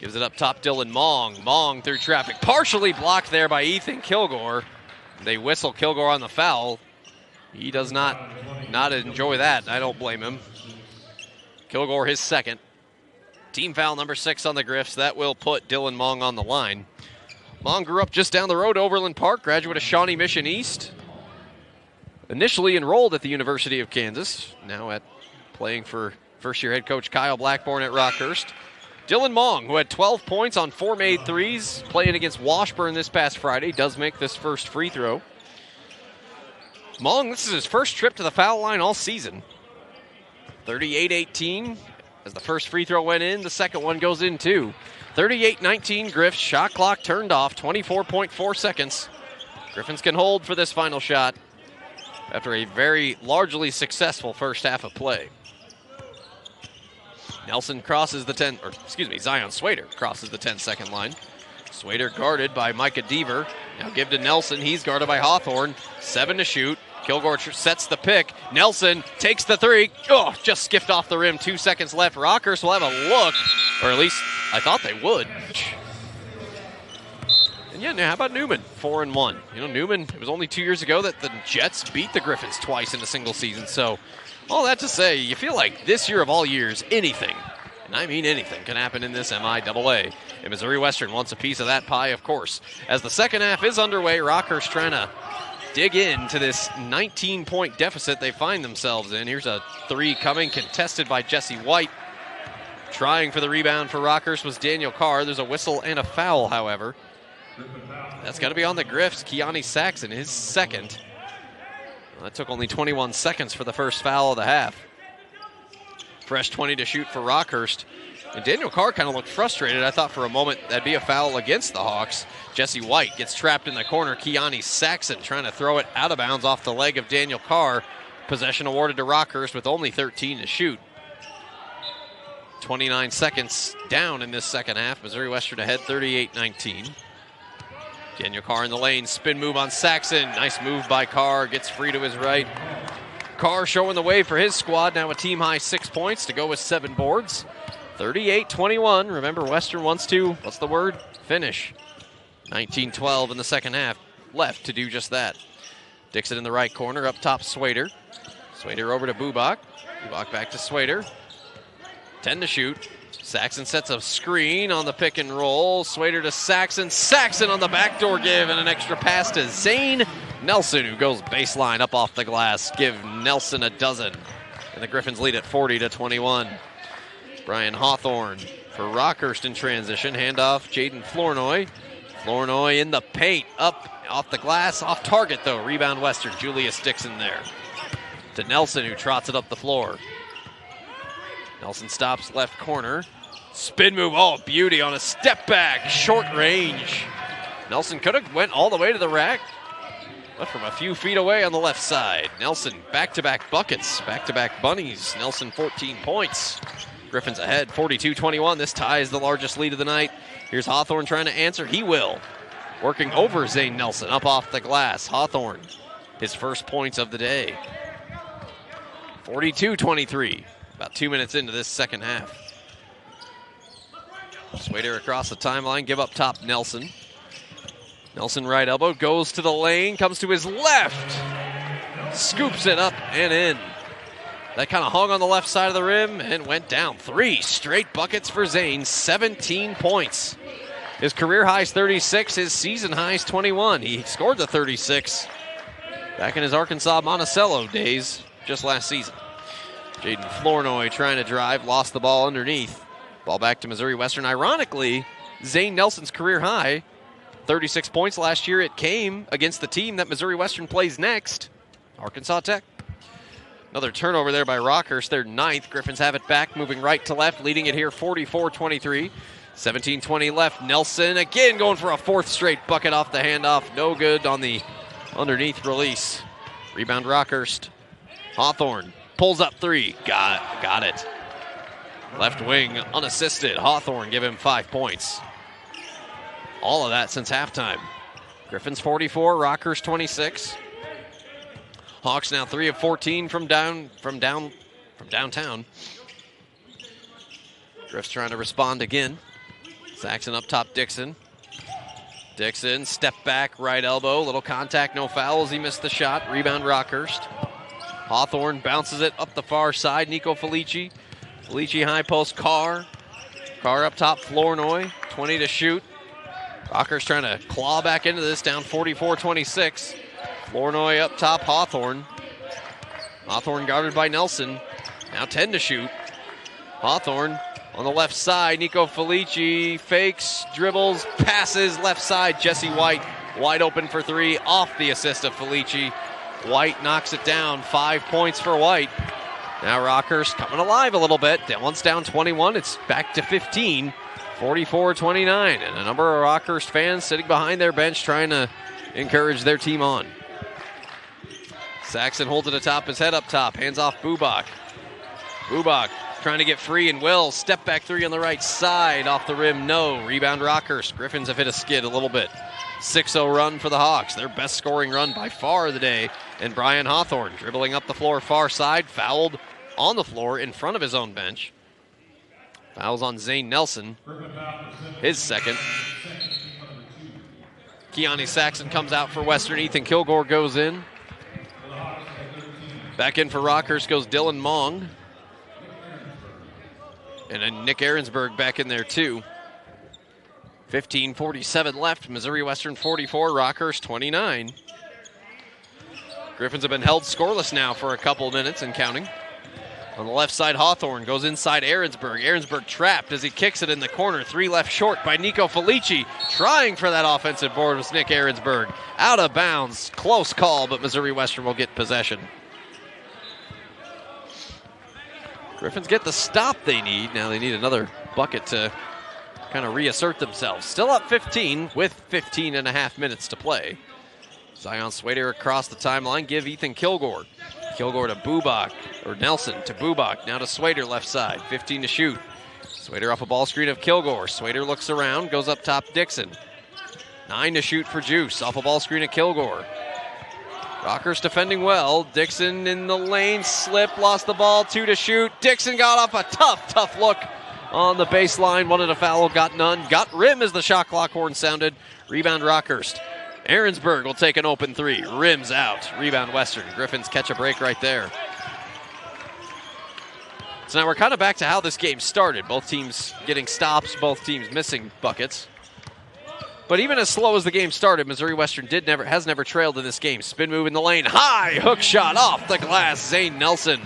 gives it up top, Dylan Mong. Mong through traffic, partially blocked there by Ethan Kilgore. They whistle Kilgore on the foul. He does not enjoy that. I don't blame him. Kilgore his second. Team foul number 6 on the Griffs. That will put Dylan Mong on the line. Mong grew up just down the road, Overland Park, graduate of Shawnee Mission East. Initially enrolled at the University of Kansas. Now playing for first-year head coach Kyle Blackburn at Rockhurst. Dylan Mong, who had 12 points on 4 made threes, playing against Washburn this past Friday, does make this first free throw. Mong, this is his first trip to the foul line all season. 38-18 as the first free throw went in. The second one goes in too. 38-19 Griffs. Shot clock turned off. 24.4 seconds. Griffins can hold for this final shot after a very largely successful first half of play. Nelson crosses the 10, Zion Swader crosses the 10-second line. Swader guarded by Micah Deaver. Now give to Nelson. He's guarded by Hawthorne. 7 to shoot. Kilgore sets the pick. Nelson takes the three. Oh, just skipped off the rim. 2 seconds left. Rockhurst will have a look, or at least I thought they would. And yeah, now how about Newman? 4-1. Newman, it was only 2 years ago that the Jets beat the Griffins twice in a single season. So all that to say, you feel like this year of all years, anything, and I mean anything, can happen in this MIAA. And Missouri Western wants a piece of that pie, of course. As the second half is underway, Rockhurst trying to dig into this 19-point deficit they find themselves in. Here's a three coming, contested by Jesse White. Trying for the rebound for Rockhurst was Daniel Carr. There's a whistle and a foul, however. That's got to be on the Griffs. Keani Saxon, his second. Well, that took only 21 seconds for the first foul of the half. Fresh 20 to shoot for Rockhurst. And Daniel Carr kind of looked frustrated. I thought for a moment that'd be a foul against the Hawks. Jesse White gets trapped in the corner. Keani Saxon trying to throw it out of bounds off the leg of Daniel Carr. Possession awarded to Rockhurst with only 13 to shoot. 29 seconds down in this second half. Missouri Western ahead 38-19. Daniel Carr in the lane. Spin move on Saxon. Nice move by Carr. Gets free to his right. Carr showing the way for his squad. Now a team-high 6 points to go with 7 boards. 38-21. Remember, Western wants to, what's the word? Finish. 19-12 in the second half. Left to do just that. Dixon in the right corner. Up top, Swader. Swader over to Bubak. Bubak back to Swader. 10 to shoot. Saxon sets a screen on the pick and roll. Swader to Saxon. Saxon on the backdoor give and an extra pass to Zane Nelson, who goes baseline up off the glass. Give Nelson a dozen. And the Griffins lead at 40-21. Brian Hawthorne for Rockhurst in transition. Handoff, Jaden Flournoy. Flournoy in the paint. Up off the glass. Off target, though. Rebound Western. Julius Dixon there. To Nelson, who trots it up the floor. Nelson stops left corner. Spin move. Oh, beauty on a step back. Short range. Nelson could have went all the way to the rack. But from a few feet away on the left side. Nelson back-to-back buckets. Back-to-back bunnies. Nelson 14 points. Griffins ahead 42-21. This ties the largest lead of the night. Here's Hawthorne trying to answer. He will. Working over Zane Nelson up off the glass. Hawthorne, his first points of the day. 42-23. About 2 minutes into this second half. Swader across the timeline. Give up top Nelson. Nelson right elbow. Goes to the lane. Comes to his left. Scoops it up and in. That kind of hung on the left side of the rim and went down. 3 straight buckets for Zane. 17 points. His career high is 36. His season high is 21. He scored the 36 back in his Arkansas Monticello days just last season. Jaden Flournoy trying to drive. Lost the ball underneath. Ball back to Missouri Western. Ironically, Zane Nelson's career high, 36 points last year. It came against the team that Missouri Western plays next, Arkansas Tech. Another turnover there by Rockhurst, their 9th. Griffins have it back, moving right to left, leading it here 44-23. 17-20 left. Nelson again going for a 4th straight bucket off the handoff. No good on the underneath release. Rebound Rockhurst. Hawthorne pulls up 3. Got it. Left wing unassisted. Hawthorne give him 5 points. All of that since halftime. Griffins 44, Rockhurst 26. Hawks now 3 of 14 from downtown. Griffs trying to respond again. Saxon up top, Dixon. Dixon, step back, right elbow. Little contact, no fouls. He missed the shot. Rebound Rockhurst. Hawthorne bounces it up the far side. Nico Felici. Felici high post, Carr. Carr up top, Flournoy. 20 to shoot. Rockhurst trying to claw back into this, down 44-26. Flournoy up top, Hawthorne. Hawthorne guarded by Nelson. Now 10 to shoot. Hawthorne on the left side. Nico Felici fakes, dribbles, passes left side. Jesse White wide open for 3 off the assist of Felici. White knocks it down. 5 points for White. Now Rockhurst coming alive a little bit. Once down 21, it's back to 15. 44-29. And a number of Rockhurst fans sitting behind their bench trying to encourage their team on. Saxon holds it atop his head up top. Hands off Bubak. Bubak trying to get free and will. Step back 3 on the right side. Off the rim, no. Rebound Rockhurst. Griffins have hit a skid a little bit. 6-0 run for the Hawks. Their best scoring run by far of the day. And Brian Hawthorne dribbling up the floor far side. Fouled on the floor in front of his own bench. Fouls on Zane Nelson. His second. Keani Saxon comes out for Western. Ethan Kilgore goes in. Back in for Rockhurst goes Dylan Mong. And then Nick Ahrensberg back in there too. 15:47 left. Missouri Western 44, Rockhurst 29. Griffins have been held scoreless now for a couple minutes and counting. On the left side, Hawthorne goes inside Ahrensburg. Ahrensburg trapped as he kicks it in the corner. 3 left short by Nico Felici. Trying for that offensive board was Nick Ahrensburg. Out of bounds. Close call, but Missouri Western will get possession. Griffins get the stop they need. Now they need another bucket to kind of reassert themselves. Still up 15 with 15 and a half minutes to play. Zion Swader across the timeline. Give Ethan Kilgore. Kilgore to Bubak, or Nelson to Bubak. Now to Swader left side. 15 to shoot. Swader off a ball screen of Kilgore. Swader looks around, goes up top Dixon. 9 to shoot for Juice. Off a ball screen of Kilgore. Rockhurst defending well. Dixon in the lane, slipped, lost the ball. 2 to shoot. Dixon got off a tough look on the baseline. Wanted a foul, got none. Got rim as the shot clock horn sounded. Rebound Rockhurst. Ahrensburg will take an open 3. Rims out. Rebound Western. Griffins catch a break right there. So now we're kind of back to how this game started. Both teams getting stops, both teams missing buckets. But even as slow as the game started, Missouri Western has never trailed in this game. Spin move in the lane. High hook shot off the glass. Zane Nelson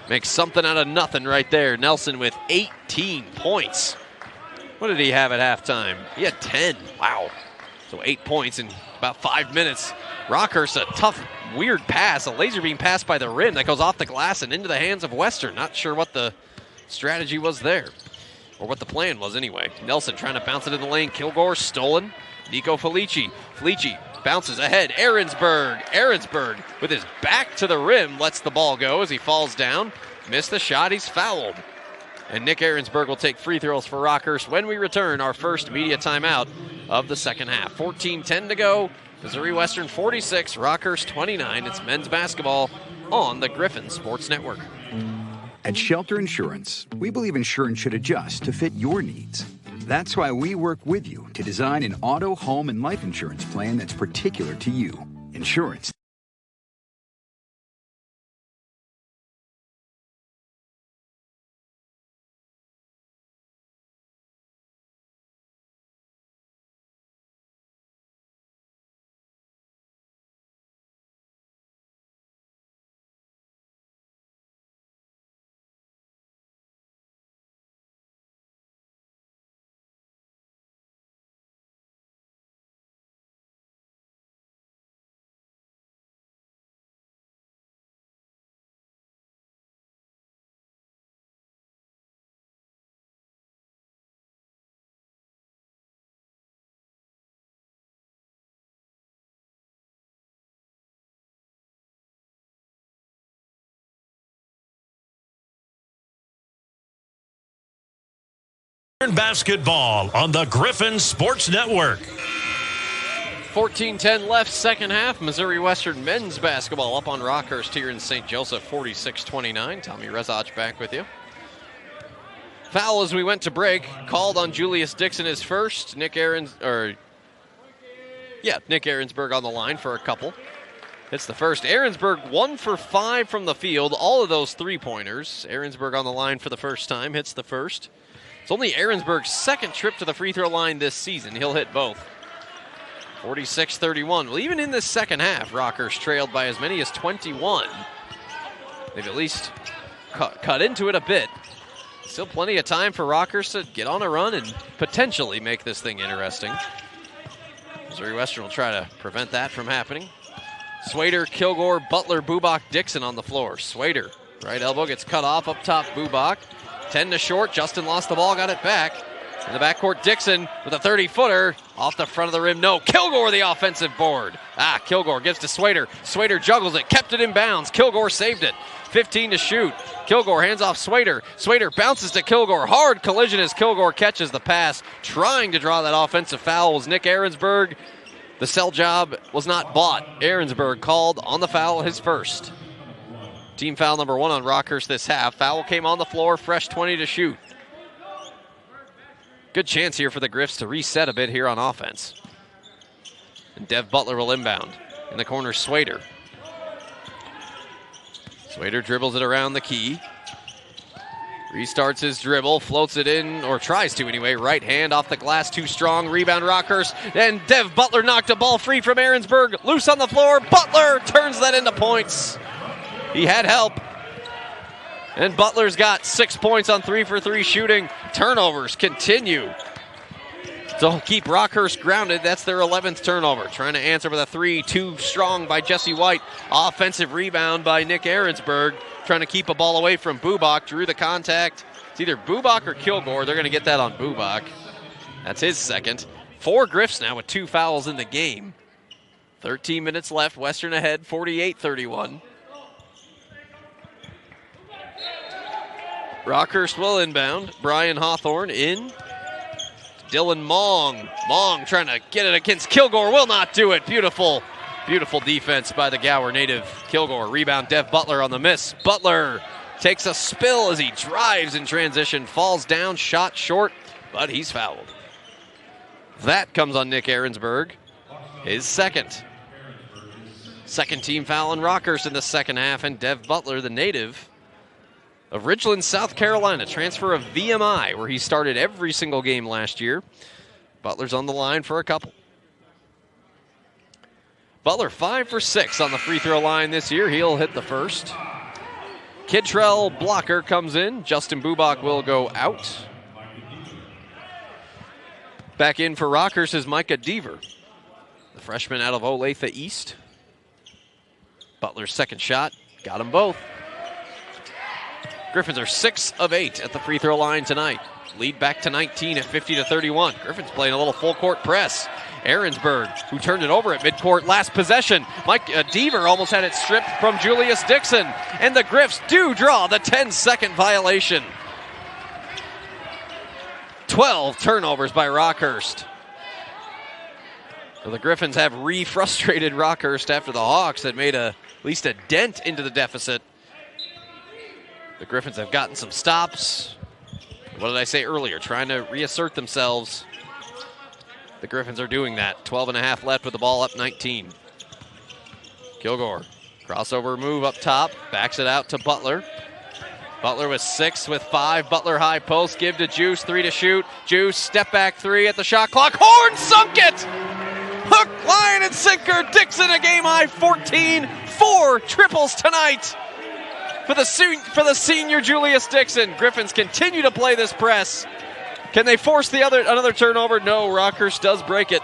makes something out of nothing right there. Nelson with 18 points. What did he have at halftime? He had 10. Wow. So 8 points in about 5 minutes. Rockhurst, a tough, weird pass. A laser beam pass by the rim that goes off the glass and into the hands of Western. Not sure what the strategy was there. Or what the plan was anyway. Nelson trying to bounce it in the lane. Kilgore stolen. Nico Felici. Felici bounces ahead. Ahrensburg with his back to the rim lets the ball go as he falls down. Missed the shot. He's fouled. And Nick Ahrensburg will take free throws for Rockhurst when we return our first media timeout of the second half. 14-10 to go. Missouri Western 46, Rockhurst 29. It's men's basketball on the Griffin Sports Network. At Shelter Insurance, we believe insurance should adjust to fit your needs. That's why we work with you to design an auto, home, and life insurance plan that's particular to you. Insurance. Basketball on the Griffin Sports Network. 14-10 left, second half. Missouri Western men's basketball up on Rockhurst here in St. Joseph, 46-29. Tommy Rezach back with you. Foul as we went to break. Called on Julius Dixon his first. Nick Ahrensburg on the line for a couple. Hits the first. Ahrensburg 1 for 5 from the field. All of those three-pointers. Ahrensburg on the line for the first time. Hits the first. It's only Ahrensburg's second trip to the free throw line this season. He'll hit both. 46-31. Well, even in this second half, Rockhurst trailed by as many as 21. They've at least cut into it a bit. Still plenty of time for Rockhurst to get on a run and potentially make this thing interesting. Missouri Western will try to prevent that from happening. Swader, Kilgore, Butler, Bubak, Dixon on the floor. Swader, right elbow gets cut off up top. Bubak. 10 to short. Justin lost the ball, got it back. In the backcourt, Dixon with a 30-footer. Off the front of the rim, no. Kilgore the offensive board. Kilgore gives to Swader. Swader juggles it, kept it in bounds. Kilgore saved it. 15 to shoot. Kilgore hands off Swader. Swader bounces to Kilgore. Hard collision as Kilgore catches the pass. Trying to draw that offensive foul was Nick Ahrensburg. The sell job was not bought. Ahrensburg called on the foul, his first. Team foul number 1 on Rockhurst this half. Foul came on the floor, fresh 20 to shoot. Good chance here for the Griffs to reset a bit here on offense. And Dev Butler will inbound. In the corner, Swader. Swader dribbles it around the key. Restarts his dribble, floats it in, or tries to anyway. Right hand off the glass, too strong. Rebound Rockhurst. And Dev Butler knocked a ball free from Aaronsburg. Loose on the floor. Butler turns that into points. He had help. And Butler's got 6 points on 3 for 3 shooting. Turnovers continue to keep Rockhurst grounded. That's their 11th turnover. Trying to answer with a 3, too strong by Jesse White. Offensive rebound by Nick Aaronsburg. Trying to keep a ball away from Bubak. Drew the contact. It's either Bubak or Kilgore. They're going to get that on Bubak. That's his second. 4 Griffs now with 2 fouls in the game. 13 minutes left. Western ahead, 48-31. Rockhurst will inbound. Brian Hawthorne in. Dylan Mong. Mong trying to get it against Kilgore. Will not do it. Beautiful. Beautiful defense by the Gower native Kilgore. Rebound Dev Butler on the miss. Butler takes a spill as he drives in transition. Falls down, shot short, but he's fouled. That comes on Nick Aaronsburg. His second. Second team foul on Rockhurst in the second half. And Dev Butler, the native of Ridgeland, South Carolina. Transfer of VMI, where he started every single game last year. Butler's on the line for a couple. Butler 5 for 6 on the free throw line this year. He'll hit the first. Kidtrell Blocker comes in. Justin Bubak will go out. Back in for Rockhurst is Micah Deaver, the freshman out of Olathe East. Butler's second shot. Got them both. Griffins are 6 of 8 at the free throw line tonight. Lead back to 19 at 50-31. Griffins playing a little full court press. Aaronsburg, who turned it over at midcourt last possession. Mike Deaver almost had it stripped from Julius Dixon. And the Griffs do draw the 10-second violation. 12 turnovers by Rockhurst. So the Griffins have re-frustrated Rockhurst after the Hawks had made at least a dent into the deficit. The Griffins have gotten some stops. What did I say earlier? Trying to reassert themselves. The Griffins are doing that. 12 and a half left with the ball up 19. Kilgore, crossover move up top, backs it out to Butler. Butler with 6 with 5. Butler high post, give to Juice, 3 to shoot. Juice, step back 3 at the shot clock. Horn sunk it! Hook, line, and sinker. Dixon a game high 14. 4 triples tonight for the senior Julius Dixon. Griffins continue to play this press. Can they force another turnover? No, Rockhurst does break it.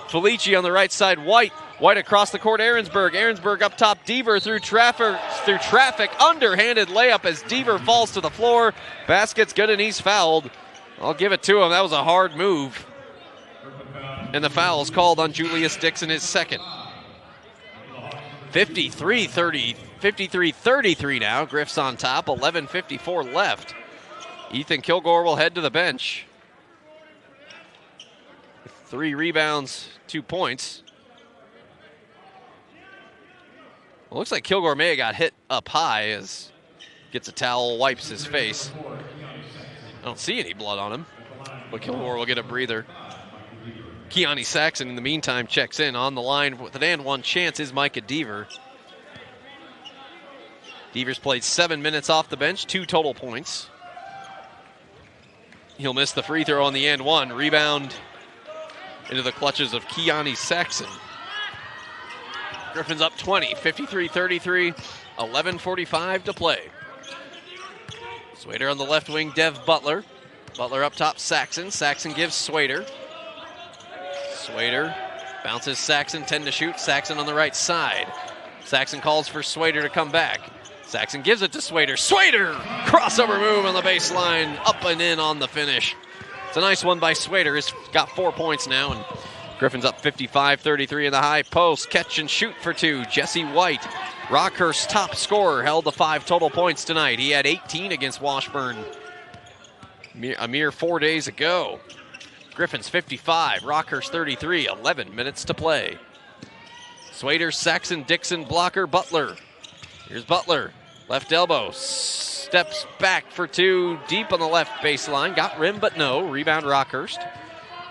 Felici on the right side, White across the court, Aaronsburg up top, Deaver through traffic, underhanded layup as Deaver falls to the floor. Basket's good and he's fouled. I'll give it to him. That was a hard move. And the foul is called on Julius Dixon, his second. 53-33 now. Griffs on top, 11:54 left. Ethan Kilgore will head to the bench. 3 rebounds, 2 points. Well, looks like Kilgore may have got hit up high as gets a towel, wipes his face. I don't see any blood on him, but Kilgore will get a breather. Keone Saxon, in the meantime, checks in. On the line with an and one chance is Micah Deaver. Deaver's played 7 minutes off the bench, 2 total points. He'll miss the free throw on the and one. Rebound into the clutches of Keone Saxon. Griffins up 20, 53-33, 11:45 to play. Swader on the left wing, Dev Butler. Butler up top, Saxon. Saxon gives Swader. Swader bounces Saxon, 10 to shoot. Saxon on the right side. Saxon calls for Swader to come back. Saxon gives it to Swader. Swader! Crossover move on the baseline, up and in on the finish. It's a nice one by Swader. He's got 4 points now, and Griffins up 55-33 in the high post. Catch and shoot for 2. Jesse White, Rockhurst's top scorer, held to 5 total points tonight. He had 18 against Washburn a mere 4 days ago. Griffins 55, Rockhurst 33, 11 minutes to play. Swader, Saxon, Dixon, Blocker, Butler. Here's Butler, left elbow, steps back for 2, deep on the left baseline. Got rim, but no. Rebound Rockhurst.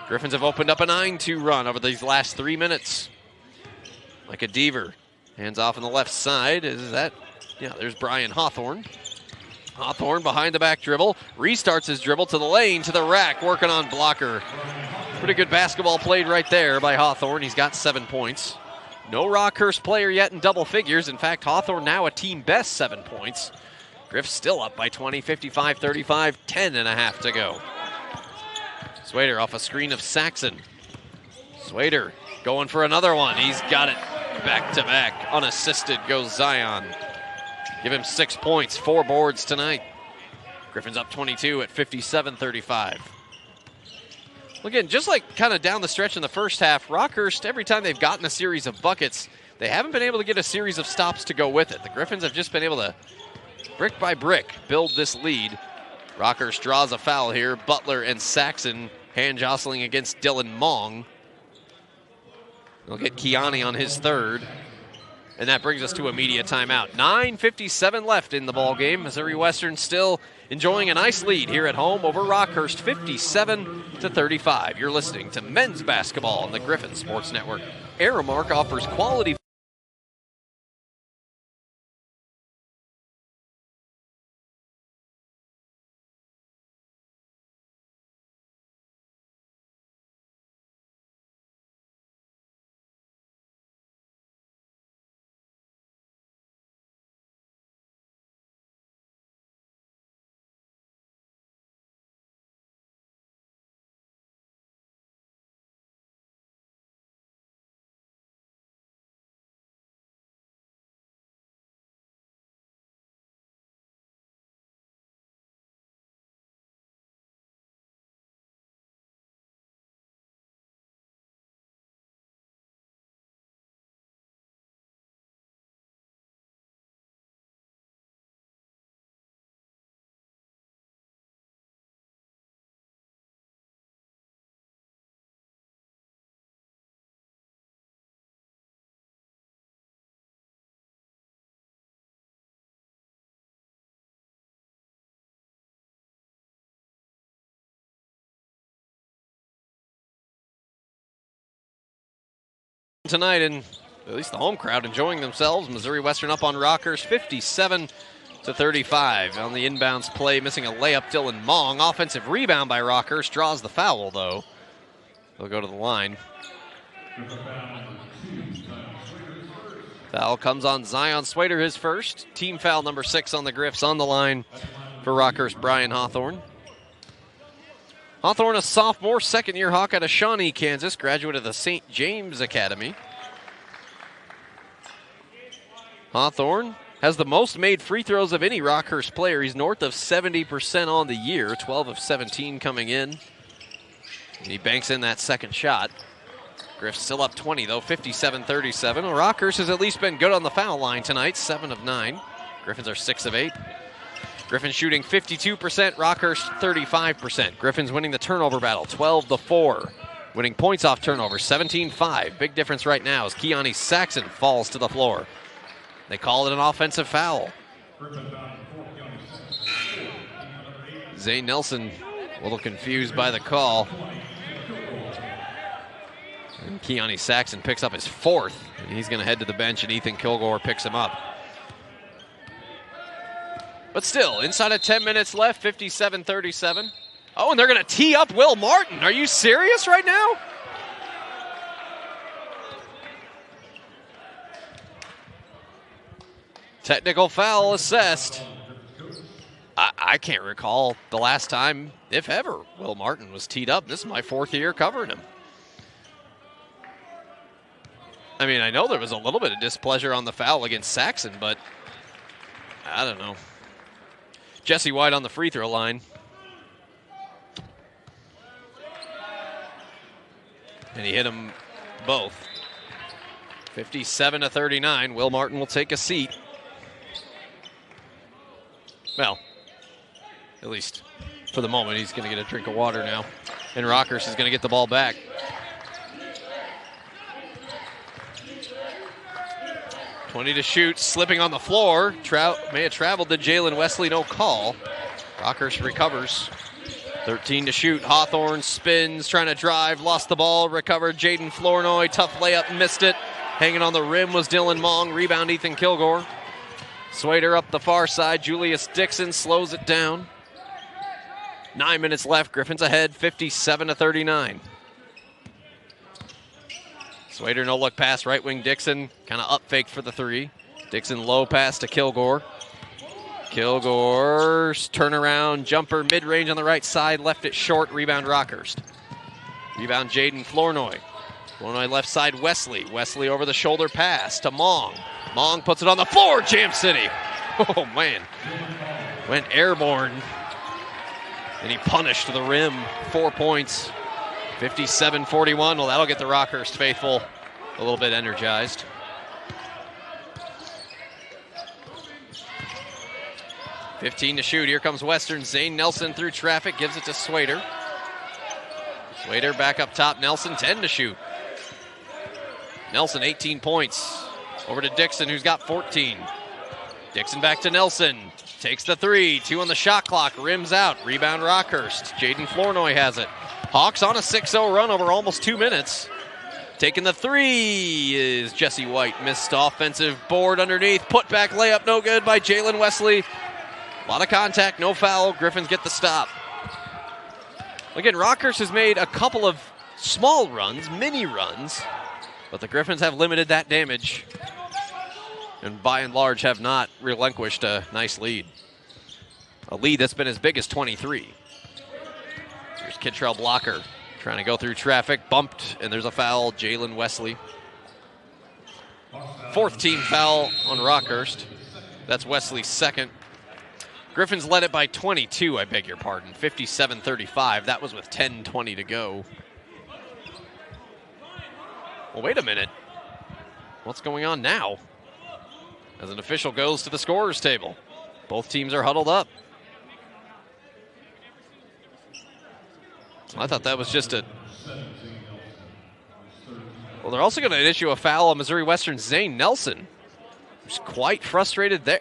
Griffins have opened up a 9-2 run over these last 3 minutes. Micah Deaver, hands off on the left side. There's Brian Hawthorne. Hawthorne behind the back dribble, restarts his dribble to the lane, to the rack, working on blocker. Pretty good basketball played right there by Hawthorne. He's got 7 points. No Rockhurst player yet in double figures. In fact, Hawthorne now a team best 7 points. Griff's still up by 20, 55-35, 10.5 to go. Swader off a screen of Saxon. Swader going for another one. He's got it back-to-back. Unassisted goes Zion. Give him 6 points, 4 boards tonight. Griffin's up 22 at 57-35. Again, just like kind of down the stretch in the first half, Rockhurst, every time they've gotten a series of buckets, they haven't been able to get a series of stops to go with it. The Griffins have just been able to, brick by brick, build this lead. Rockhurst draws a foul here. Butler and Saxon hand jostling against Dylan Mong. They'll get Kiani on his third. And that brings us to a media timeout. 9:57 left in the ball game. Missouri Western still enjoying a nice lead here at home over Rockhurst, 57-35. You're listening to men's basketball on the Griffin Sports Network. Aramark offers quality. Tonight, and at least the home crowd enjoying themselves. Missouri Western up on Rockhurst, 57-35. On the inbounds play, missing a layup, Dylan Mong. Offensive rebound by Rockhurst, draws the foul though. They'll go to the line. Foul comes on Zion Swader, his first. Team foul number 6 on the Griffs. On the line for Rockhurst, Brian Hawthorne. Hawthorne, a sophomore, second-year Hawk out of Shawnee, Kansas, graduate of the St. James Academy. Hawthorne has the most made free throws of any Rockhurst player. He's north of 70% on the year, 12 of 17 coming in. And he banks in that second shot. Griff's still up 20, though, 57-37. Well, Rockhurst has at least been good on the foul line tonight, 7 of 9. Griffins are 6 of 8. Griffins shooting 52%, Rockhurst 35%. Griffins winning the turnover battle, 12-4. Winning points off turnover, 17-5. Big difference right now as Kiani Saxon falls to the floor. They call it an offensive foul. Zane Nelson a little confused by the call. And Kiani Saxon picks up his 4th, and he's going to head to the bench, and Ethan Kilgore picks him up. But still, inside of 10 minutes left, 57-37. Oh, and they're going to tee up Will Martin. Are you serious right now? Technical foul assessed. I can't recall the last time, if ever, Will Martin was teed up. This is my 4th year covering him. I mean, I know there was a little bit of displeasure on the foul against Saxon, but I don't know. Jesse White on the free throw line. And he hit them both. 57-39. Will Martin will take a seat. Well, at least for the moment, he's going to get a drink of water now. And Rockhurst is going to get the ball back. .20 to shoot, slipping on the floor. May have traveled to Jalen Wesley, no call. Rockhurst recovers. 13 to shoot. Hawthorne spins, trying to drive, lost the ball, recovered. Jaden Flournoy, tough layup, missed it. Hanging on the rim was Dylan Mong. Rebound, Ethan Kilgore. Swader up the far side. Julius Dixon slows it down. 9 minutes left. Griffins ahead, 57-39. Swader no look pass, right wing Dixon, kind of up fake for the three. Dixon low pass to Kilgore. Kilgore's turnaround jumper mid-range on the right side, left it short. Rebound Rockhurst. Rebound Jaden Flournoy. Flournoy left side Wesley. Wesley over the shoulder pass to Mong. Mong puts it on the floor. Jam City. Oh man, went airborne. And he punished the rim. 4 points. 57-41. Well, that'll get the Rockhurst faithful a little bit energized. .15 to shoot. Here comes Western. Zane Nelson through traffic. Gives it to Swader. Swader back up top. Nelson 10 to shoot. Nelson 18 points. Over to Dixon, who's got 14. Dixon back to Nelson. Takes the three. 2 on the shot clock. Rims out. Rebound Rockhurst. Jaden Flournoy has it. Hawks on a 6-0 run over almost 2 minutes. Taking the three is Jesse White. Missed offensive board underneath. Put back layup no good by Jalen Wesley. A lot of contact, no foul. Griffins get the stop. Again, Rockhurst has made a couple of small runs, mini runs, but the Griffins have limited that damage and by and large have not relinquished a nice lead. A lead that's been as big as 23. Here's Kittrell Blocker trying to go through traffic, bumped, and there's a foul. Jalen Wesley. 4th team foul on Rockhurst. That's Wesley's 2nd. Griffins led it by 22, I beg your pardon. 57-35. That was with 10:20 to go. Well, wait a minute. What's going on now? As an official goes to the scorer's table. Both teams are huddled up. I thought that was just a... Well, they're also going to issue a foul on Missouri Western's Zane Nelson, who's quite frustrated there.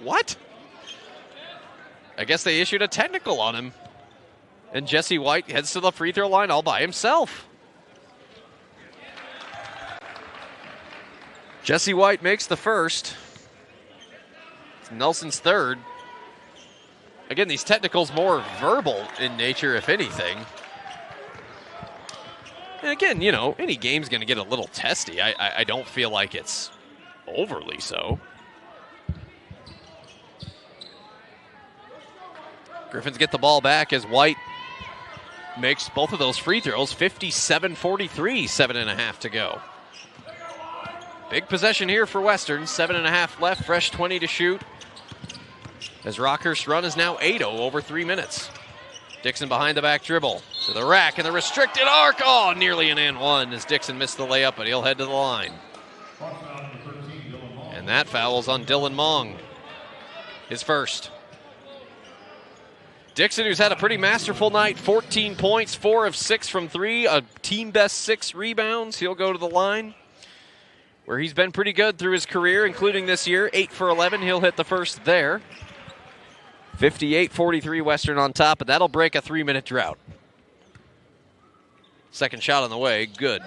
What? I guess they issued a technical on him. And Jesse White heads to the free throw line all by himself. Jesse White makes the first. It's Nelson's 3rd. Again, these technicals more verbal in nature, if anything. And again, you know, any game's going to get a little testy. I don't feel like it's overly so. Griffins get the ball back as White makes both of those free throws. 57-43, 7.5 to go. Big possession here for Western. 7.5 left, fresh 20 to shoot. As Rockhurst's run is now 8-0 over 3 minutes. Dixon behind the back dribble to the rack and the restricted arc. Oh, nearly an and one as Dixon missed the layup, but he'll head to the line. And that foul's on Dylan Mong. His first. Dixon, who's had a pretty masterful night, 14 points, 4 of 6 from 3, a team best 6 rebounds. He'll go to the line, where he's been pretty good through his career, including this year. 8 for 11, he'll hit the first there. 58-43 Western on top, and that'll break a 3-minute drought. Second shot on the way, good.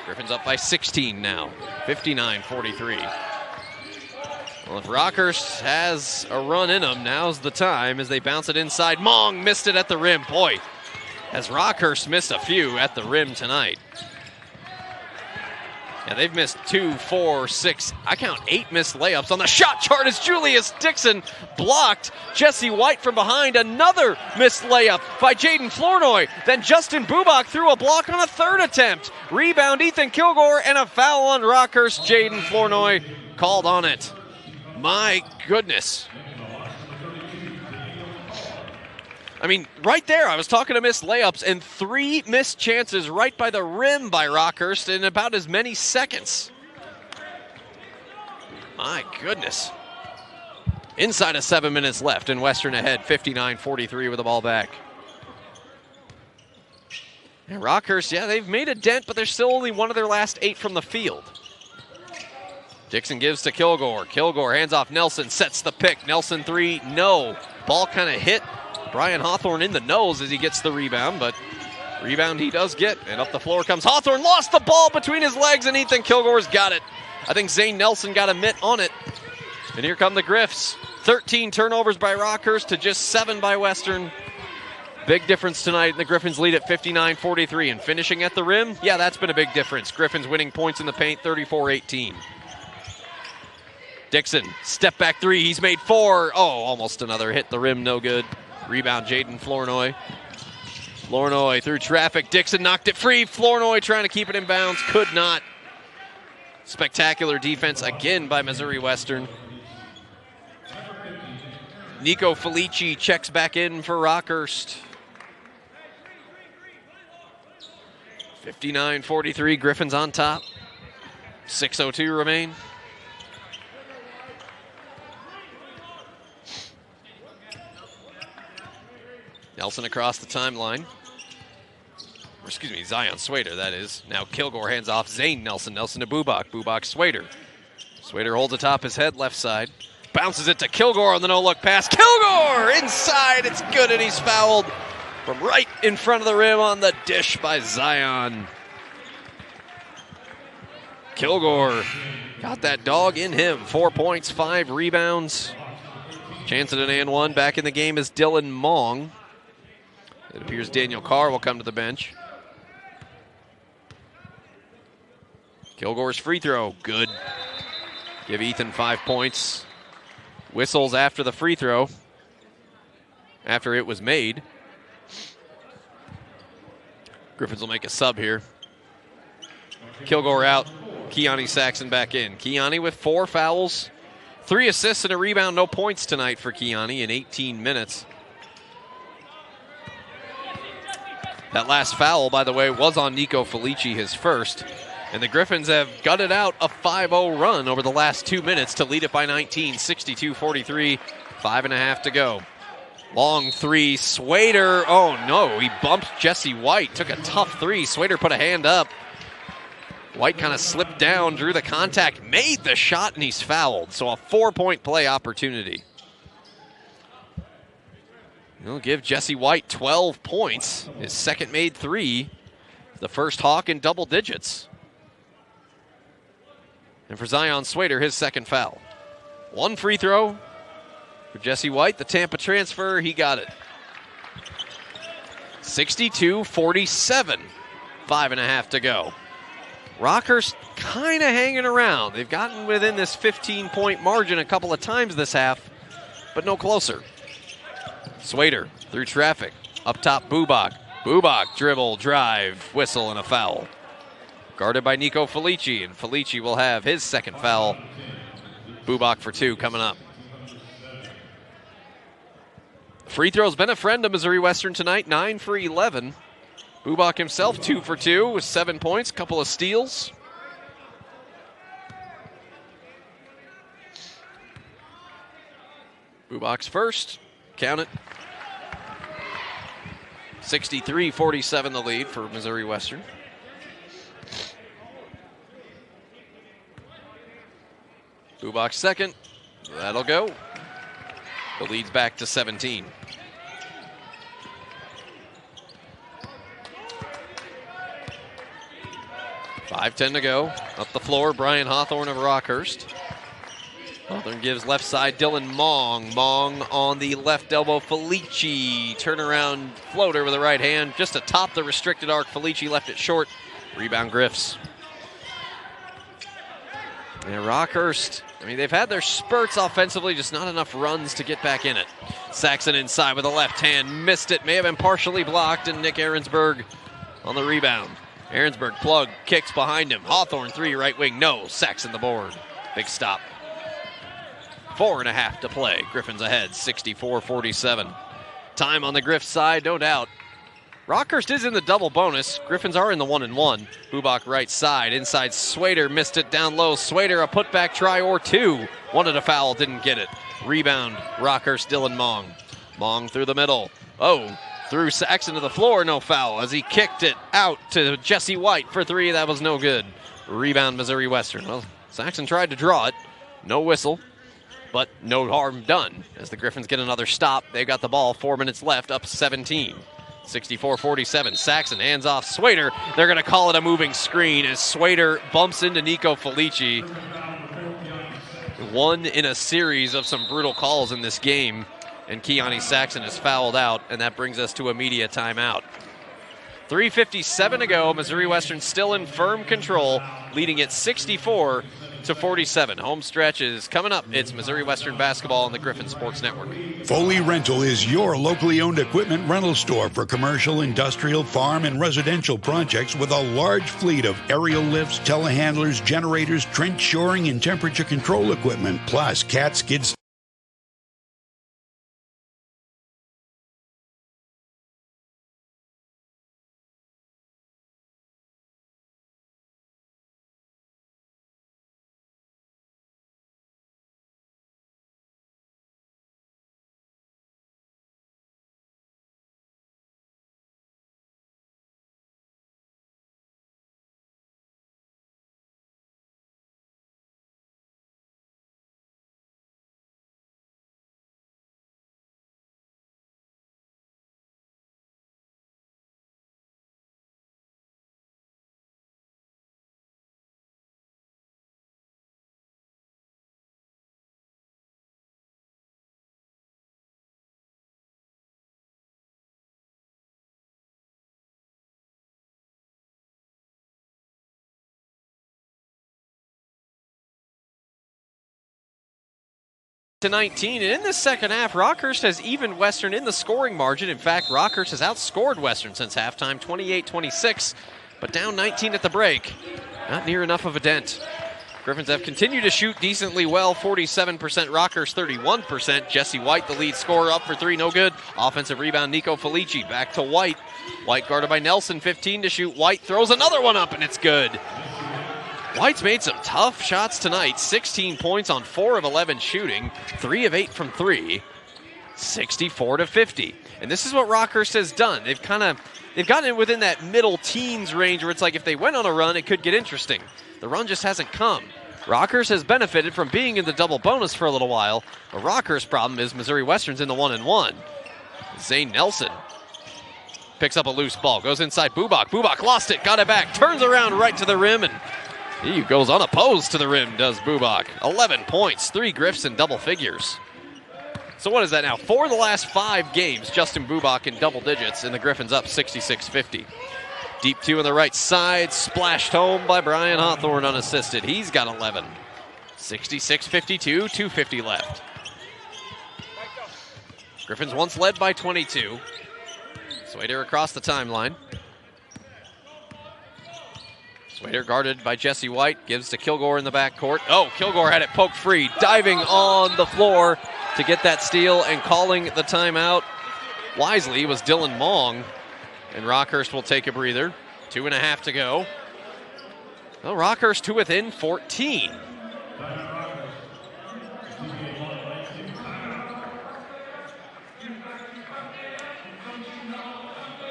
Griffins up by 16 now, 59-43. Well, if Rockhurst has a run in them, now's the time as they bounce it inside. Mong missed it at the rim. Boy, has Rockhurst missed a few at the rim tonight. Yeah, they've missed 2, 4, 6, I count 8 missed layups. On the shot chart is Julius Dixon blocked. Jesse White from behind, another missed layup by Jaden Flournoy. Then Justin Bubak threw a block on a 3rd attempt. Rebound Ethan Kilgore and a foul on Rockhurst. Jaden Flournoy called on it. My goodness. I mean, right there, I was talking to missed layups and 3 missed chances right by the rim by Rockhurst in about as many seconds. My goodness. Inside of 7 minutes left and Western ahead, 59-43 with the ball back. And Rockhurst, yeah, they've made a dent, but they're still only one of their last 8 from the field. Dixon gives to Kilgore. Kilgore hands off Nelson, sets the pick. Nelson 3, no. Ball kind of hit Brian Hawthorne in the nose as he gets the rebound, but rebound he does get. And up the floor comes Hawthorne, lost the ball between his legs, and Ethan Kilgore's got it. I think Zane Nelson got a mitt on it. And here come the Griffs. 13 turnovers by Rockhurst to just 7 by Western. Big difference tonight. The Griffins lead at 59-43. And finishing at the rim, yeah, that's been a big difference. Griffins winning points in the paint, 34-18. Dixon, step back three. He's made 4. Oh, almost another hit the rim, no good. Rebound, Jaden Flournoy. Flournoy through traffic. Dixon knocked it free. Flournoy trying to keep it in bounds. Could not. Spectacular defense again by Missouri Western. Nico Felici checks back in for Rockhurst. 59-43, Griffins on top. 6:02 remain. Nelson across the timeline. Or excuse me, Zion Swader, that is. Now Kilgore hands off Zane Nelson. Nelson to Bubak. Bubak Swader. Swader holds atop his head, left side. Bounces it to Kilgore on the no-look pass. Kilgore inside. It's good, and he's fouled from right in front of the rim on the dish by Zion. Kilgore got that dog in him. 4 points, 5 rebounds. Chance at an and one. Back in the game is Dylan Mong. It appears Daniel Carr will come to the bench. Kilgore's free throw, good. Give Ethan 5 points. Whistles after the free throw, after it was made. Griffins will make a sub here. Kilgore out, Keani Saxon back in. Keani with 4 fouls, 3 assists and a rebound, no points tonight for Keani in 18 minutes. That last foul, by the way, was on Nico Felici, his first. And the Griffins have gutted out a 5-0 run over the last 2 minutes to lead it by 19, 62-43, 5.5 to go. Long three, Swader, oh no, he bumped Jesse White, took a tough three. Swader put a hand up. White kind of slipped down, drew the contact, made the shot, and he's fouled. So a 4-point play opportunity. He'll give Jesse White 12 points, his second made 3, the first Hawk in double digits. And for Zion Swader, his second foul. 1 free throw for Jesse White, the Tampa transfer, he got it. 62-47, 5.5 to go. Rockhurst kind of hanging around. They've gotten within this 15-point margin a couple of times this half, but no closer. Swader through traffic, up top Bubak. Bubak dribble, drive, whistle, and a foul. Guarded by Nico Felici, and Felici will have his second foul. Bubak for 2 coming up. Free throw's been a friend of Missouri Western tonight, 9 for 11. Bubak himself 2 for 2 with 7 points, couple of steals. Bubak's first, count it. 63-47 the lead for Missouri Western. Bubak's second, that'll go. The lead's back to 17. $5:10 to go. Up the floor, Brian Hawthorne of Rockhurst. Hawthorne gives left side, Dylan Mong. Mong on the left elbow, Felici. Turnaround floater with the right hand. Just atop the restricted arc, Felici left it short. Rebound Griffs. And Rockhurst, I mean, they've had their spurts offensively, just not enough runs to get back in it. Saxon inside with a left hand, missed it, may have been partially blocked, and Nick Ahrensberg on the rebound. Ahrensberg plug, kicks behind him. Hawthorne 3, right wing, no. Saxon the board. Big stop. 4.5 to play. Griffins ahead, 64-47. Time on the Griff side, no doubt. Rockhurst is in the double bonus. Griffins are in the 1-and-1. Bubak right side. Inside Swader missed it down low. Swader a putback try or 2. Wanted a foul, didn't get it. Rebound, Rockhurst, Dylan Mong. Mong through the middle. Oh, threw Saxon to the floor, no foul. As he kicked it out to Jesse White for 3, that was no good. Rebound, Missouri Western. Well, Saxon tried to draw it. No whistle, but no harm done. As the Griffins get another stop, they've got the ball, 4 minutes left, up 17. 64-47, Saxon hands off Swader. They're going to call it a moving screen as Swader bumps into Nico Felici. One in a series of some brutal calls in this game, and Keone Saxon is fouled out, and that brings us to a media timeout. 3:57 to go. Missouri Western still in firm control, leading it 64-47. Home stretch is coming up. It's Missouri Western basketball on the Griffin Sports Network. Foley Rental is your locally owned equipment rental store for commercial, industrial, farm, and residential projects with a large fleet of aerial lifts, telehandlers, generators, trench shoring, and temperature control equipment, plus cat skids. To 19, and in this second half, Rockhurst has evened Western in the scoring margin. In fact, Rockhurst has outscored Western since halftime, 28-26, but down 19 at the break. Not near enough of a dent. Griffins have continued to shoot decently well, 47%, Rockhurst 31%. Jesse White, the lead scorer, up for three, no good. Offensive rebound, Nico Felici, back to White. White guarded by Nelson, 15 to shoot. White throws another one up, and it's good. White's made some tough shots tonight. 16 points on 4 of 11 shooting, 3 of 8 from 3, 64-50. And this is what Rockhurst has done. They've gotten it within that middle teens range where it's like if they went on a run, it could get interesting. The run just hasn't come. Rockhurst has benefited from being in the double bonus for a little while. The Rockhurst problem is Missouri Western's in the 1-and-1. Zane Nelson picks up a loose ball, goes inside Bubak. Bubak lost it, got it back, turns around right to the rim, and he goes unopposed to the rim, does Bubak. 11 points, 3 Griffs in double figures. So what is that now? 4 of the last 5 games, Justin Bubak in double digits, and the Griffins up 66-50. Deep 2 on the right side, splashed home by Brian Hawthorne unassisted. He's got 11. 66-52, 2:50 left. Griffins once led by 22. Swader across the timeline. Swader guarded by Jesse White, gives to Kilgore in the backcourt. Oh, Kilgore had it poked free, diving on the floor to get that steal and calling the timeout wisely was Dylan Mong. And Rockhurst will take a breather. 2.5 to go. Well, Rockhurst 2 within 14.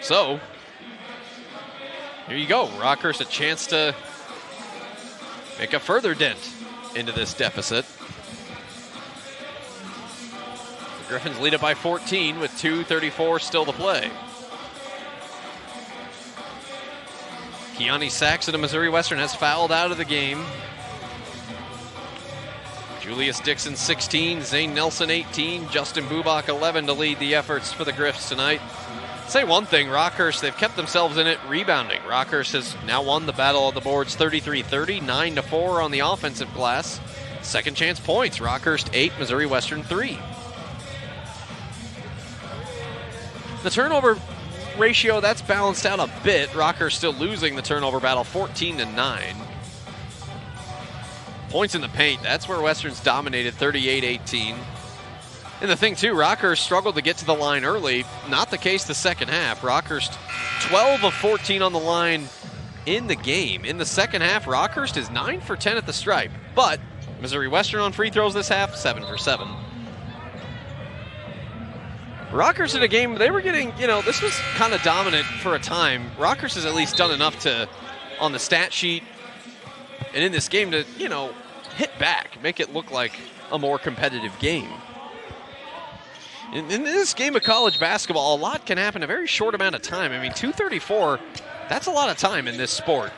So, here you go. Rockhurst a chance to make a further dent into this deficit. The Griffins lead it by 14 with 2:34 still to play. Keone Saxon of Missouri Western has fouled out of the game. Julius Dixon 16, Zane Nelson 18, Justin Bubak 11 to lead the efforts for the Griffs tonight. Say one thing, Rockhurst, they've kept themselves in it rebounding. Rockhurst has now won the battle of the boards 33-30, 9-4 on the offensive glass. Second chance points, Rockhurst 8, Missouri Western 3. The turnover ratio, that's balanced out a bit. Rockhurst still losing the turnover battle 14-9. Points in the paint, that's where Western's dominated 38-18. And the thing too, Rockhurst struggled to get to the line early. Not the case the second half. Rockhurst 12 of 14 on the line in the game. In the second half, Rockhurst is 9 for 10 at the stripe. But Missouri Western on free throws this half, 7 for 7. Rockhurst in a game, they were getting, this was kind of dominant for a time. Rockhurst has at least done enough to, on the stat sheet, and in this game to, hit back, make it look like a more competitive game. In this game of college basketball, a lot can happen in a very short amount of time. I mean, 2:34, that's a lot of time in this sport,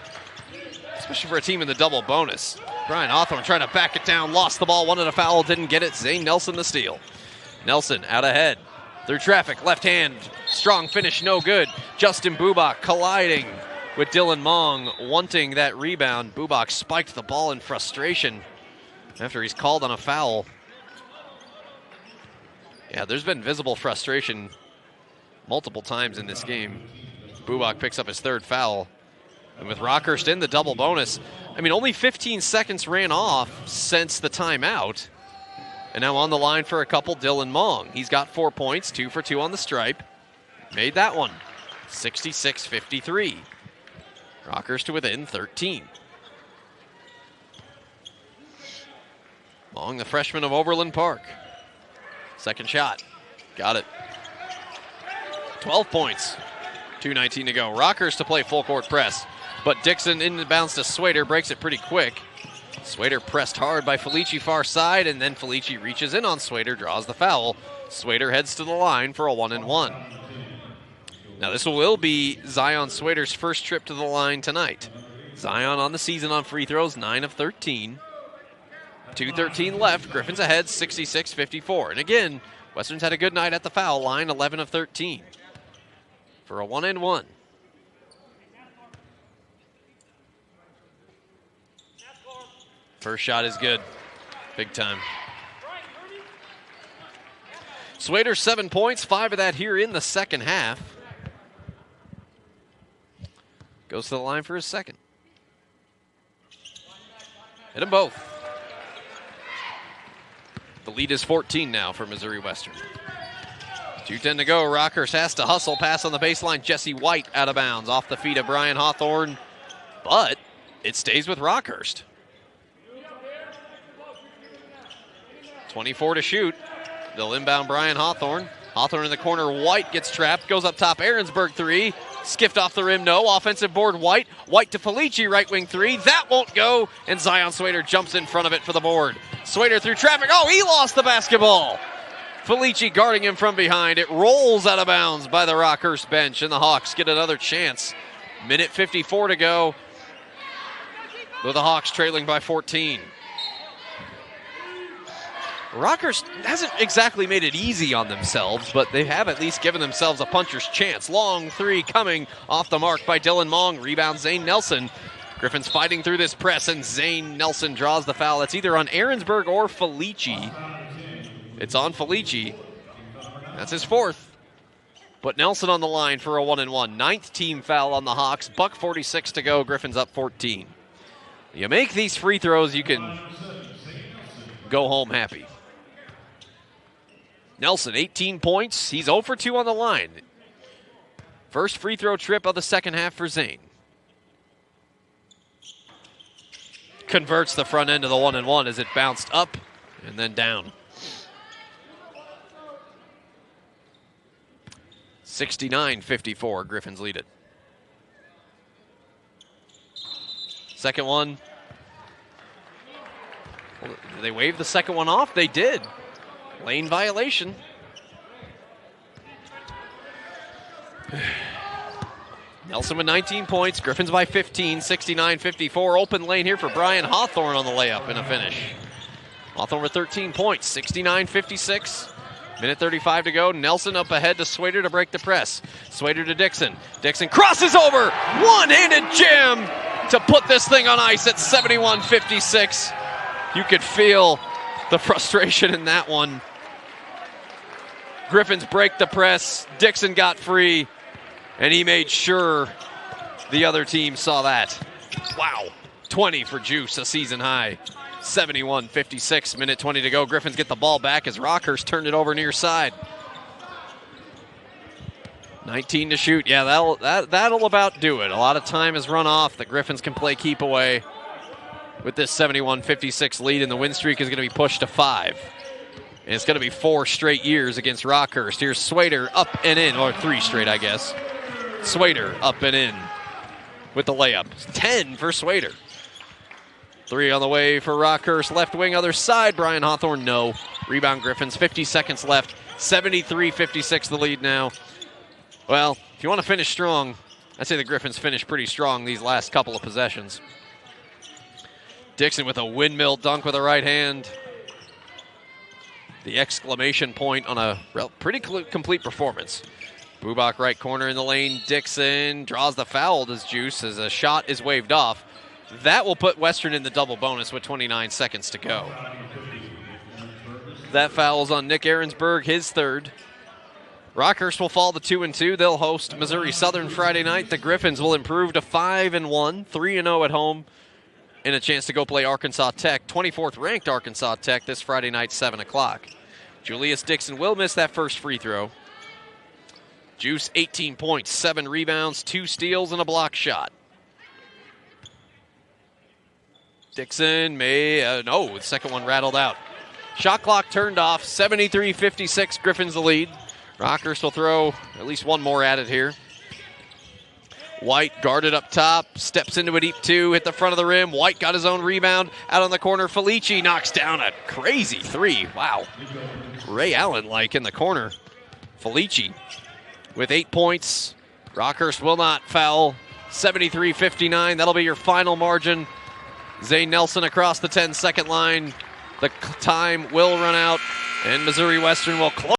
especially for a team in the double bonus. Brian Hawthorne trying to back it down, lost the ball, wanted a foul, didn't get it. Zane Nelson the steal. Nelson out ahead, through traffic, left hand, strong finish, no good. Justin Bubak colliding with Dylan Mong, wanting that rebound. Bubak spiked the ball in frustration after he's called on a foul. Yeah, there's been visible frustration multiple times in this game. Bubak picks up his third foul. And with Rockhurst in the double bonus, I mean, only 15 seconds ran off since the timeout. And now on the line for a couple, Dylan Mong. He's got 4 points, 2 for 2 on the stripe. Made that one, 66-53. Rockhurst to within 13. Mong, the freshman of Overland Park. Second shot, got it. 12 points, 2:19 to go. Rockhurst to play full court press, but Dixon inbounds to Swader, breaks it pretty quick. Swader pressed hard by Felici far side, and then Felici reaches in on Swader, draws the foul. Swader heads to the line for a 1-and-1. Now this will be Zion Swader's first trip to the line tonight. Zion on the season on free throws, 9 of 13. 2:13 left, Griffins ahead, 66-54. And again, Western's had a good night at the foul line, 11 of 13. For a 1-and-1. First shot is good. Big time. Swader, 7 points, 5 of that here in the second half. Goes to the line for his second. Hit them both. The lead is 14 now for Missouri Western. 2:10 to go. Rockhurst has to hustle. Pass on the baseline. Jesse White out of bounds. Off the feet of Brian Hawthorne. But it stays with Rockhurst. 24 to shoot. They'll inbound Brian Hawthorne. Hawthorne in the corner. White gets trapped. Goes up top. Aaronsburg three. Skipped off the rim. No. Offensive board. White. White to Felici. Right wing three. That won't go. And Zion Swader jumps in front of it for the board. Swader through traffic. Oh, he lost the basketball. Felici guarding him from behind. It rolls out of bounds by the Rockhurst bench. And the Hawks get another chance. Minute 54 to go. With the Hawks trailing by 14. Rockhurst hasn't exactly made it easy on themselves, but they have at least given themselves a puncher's chance. Long three coming off the mark by Dylan Mong. Rebound Zane Nelson. Griffins fighting through this press, and Zane Nelson draws the foul. It's either on Aaronsburg or Felici. It's on Felici. That's his fourth. But Nelson on the line for a 1-and-1. 9th team foul on the Hawks. Buck 46 to go. Griffins up 14. You make these free throws, you can go home happy. Nelson, 18 points. He's 0 for 2 on the line. First free throw trip of the second half for Zane. Converts the front end of the 1-and-1 as it bounced up and then down. 69-54, Griffins lead it. Second one. Well, did they wave the second one off? They did. Lane violation. Nelson with 19 points. Griffins by 15, 69-54. Open lane here for Brian Hawthorne on the layup and a finish. Hawthorne with 13 points, 69-56. Minute 35 to go. Nelson up ahead to Swader to break the press. Swader to Dixon. Dixon crosses over. One-handed jam to put this thing on ice at 71-56. You could feel the frustration in that one. Griffins break the press. Dixon got free, and he made sure the other team saw that. Wow. 20 for Juice, a season high. 71-56, minute 20 to go. Griffins get the ball back as Rockhurst turned it over near side. 19 to shoot. Yeah, that'll about do it. A lot of time has run off. The Griffins can play keep away with this 71-56 lead, and the win streak is going to be pushed to 5. And it's going to be 4 straight years against Rockhurst. Here's Swader up and in, or 3 straight, I guess. Swader up and in with the layup. 10 for Swader. 3 on the way for Rockhurst. Left wing, other side. Brian Hawthorne, no. Rebound Griffins. 50 seconds left. 73-56 the lead now. Well, if you want to finish strong, I'd say the Griffins finished pretty strong these last couple of possessions. Dixon with a windmill dunk with a right hand. The exclamation point on a pretty complete performance. Bubak right corner in the lane. Dixon draws the foul as Juice as a shot is waved off. That will put Western in the double bonus with 29 seconds to go. That foul's on Nick Ahrensberg, his third. Rockhurst will fall to 2-2. They'll host Missouri Southern Friday night. The Griffins will improve to 5-1, 3-0 at home, and a chance to go play Arkansas Tech, 24th ranked Arkansas Tech this Friday night, 7 o'clock. Julius Dixon will miss that first free throw. Juice, 18 points, 7 rebounds, 2 steals, and a block shot. Dixon no, the second one rattled out. Shot clock turned off, 73-56, Griffins the lead. Rockhurst will throw at least one more at it here. White guarded up top, steps into a deep two, hit the front of the rim. White got his own rebound out on the corner. Felici knocks down a crazy three. Wow. Ray Allen-like in the corner. Felici with 8 points. Rockhurst will not foul. 73-59, that'll be your final margin. Zane Nelson across the 10-second line. The time will run out, and Missouri Western will close.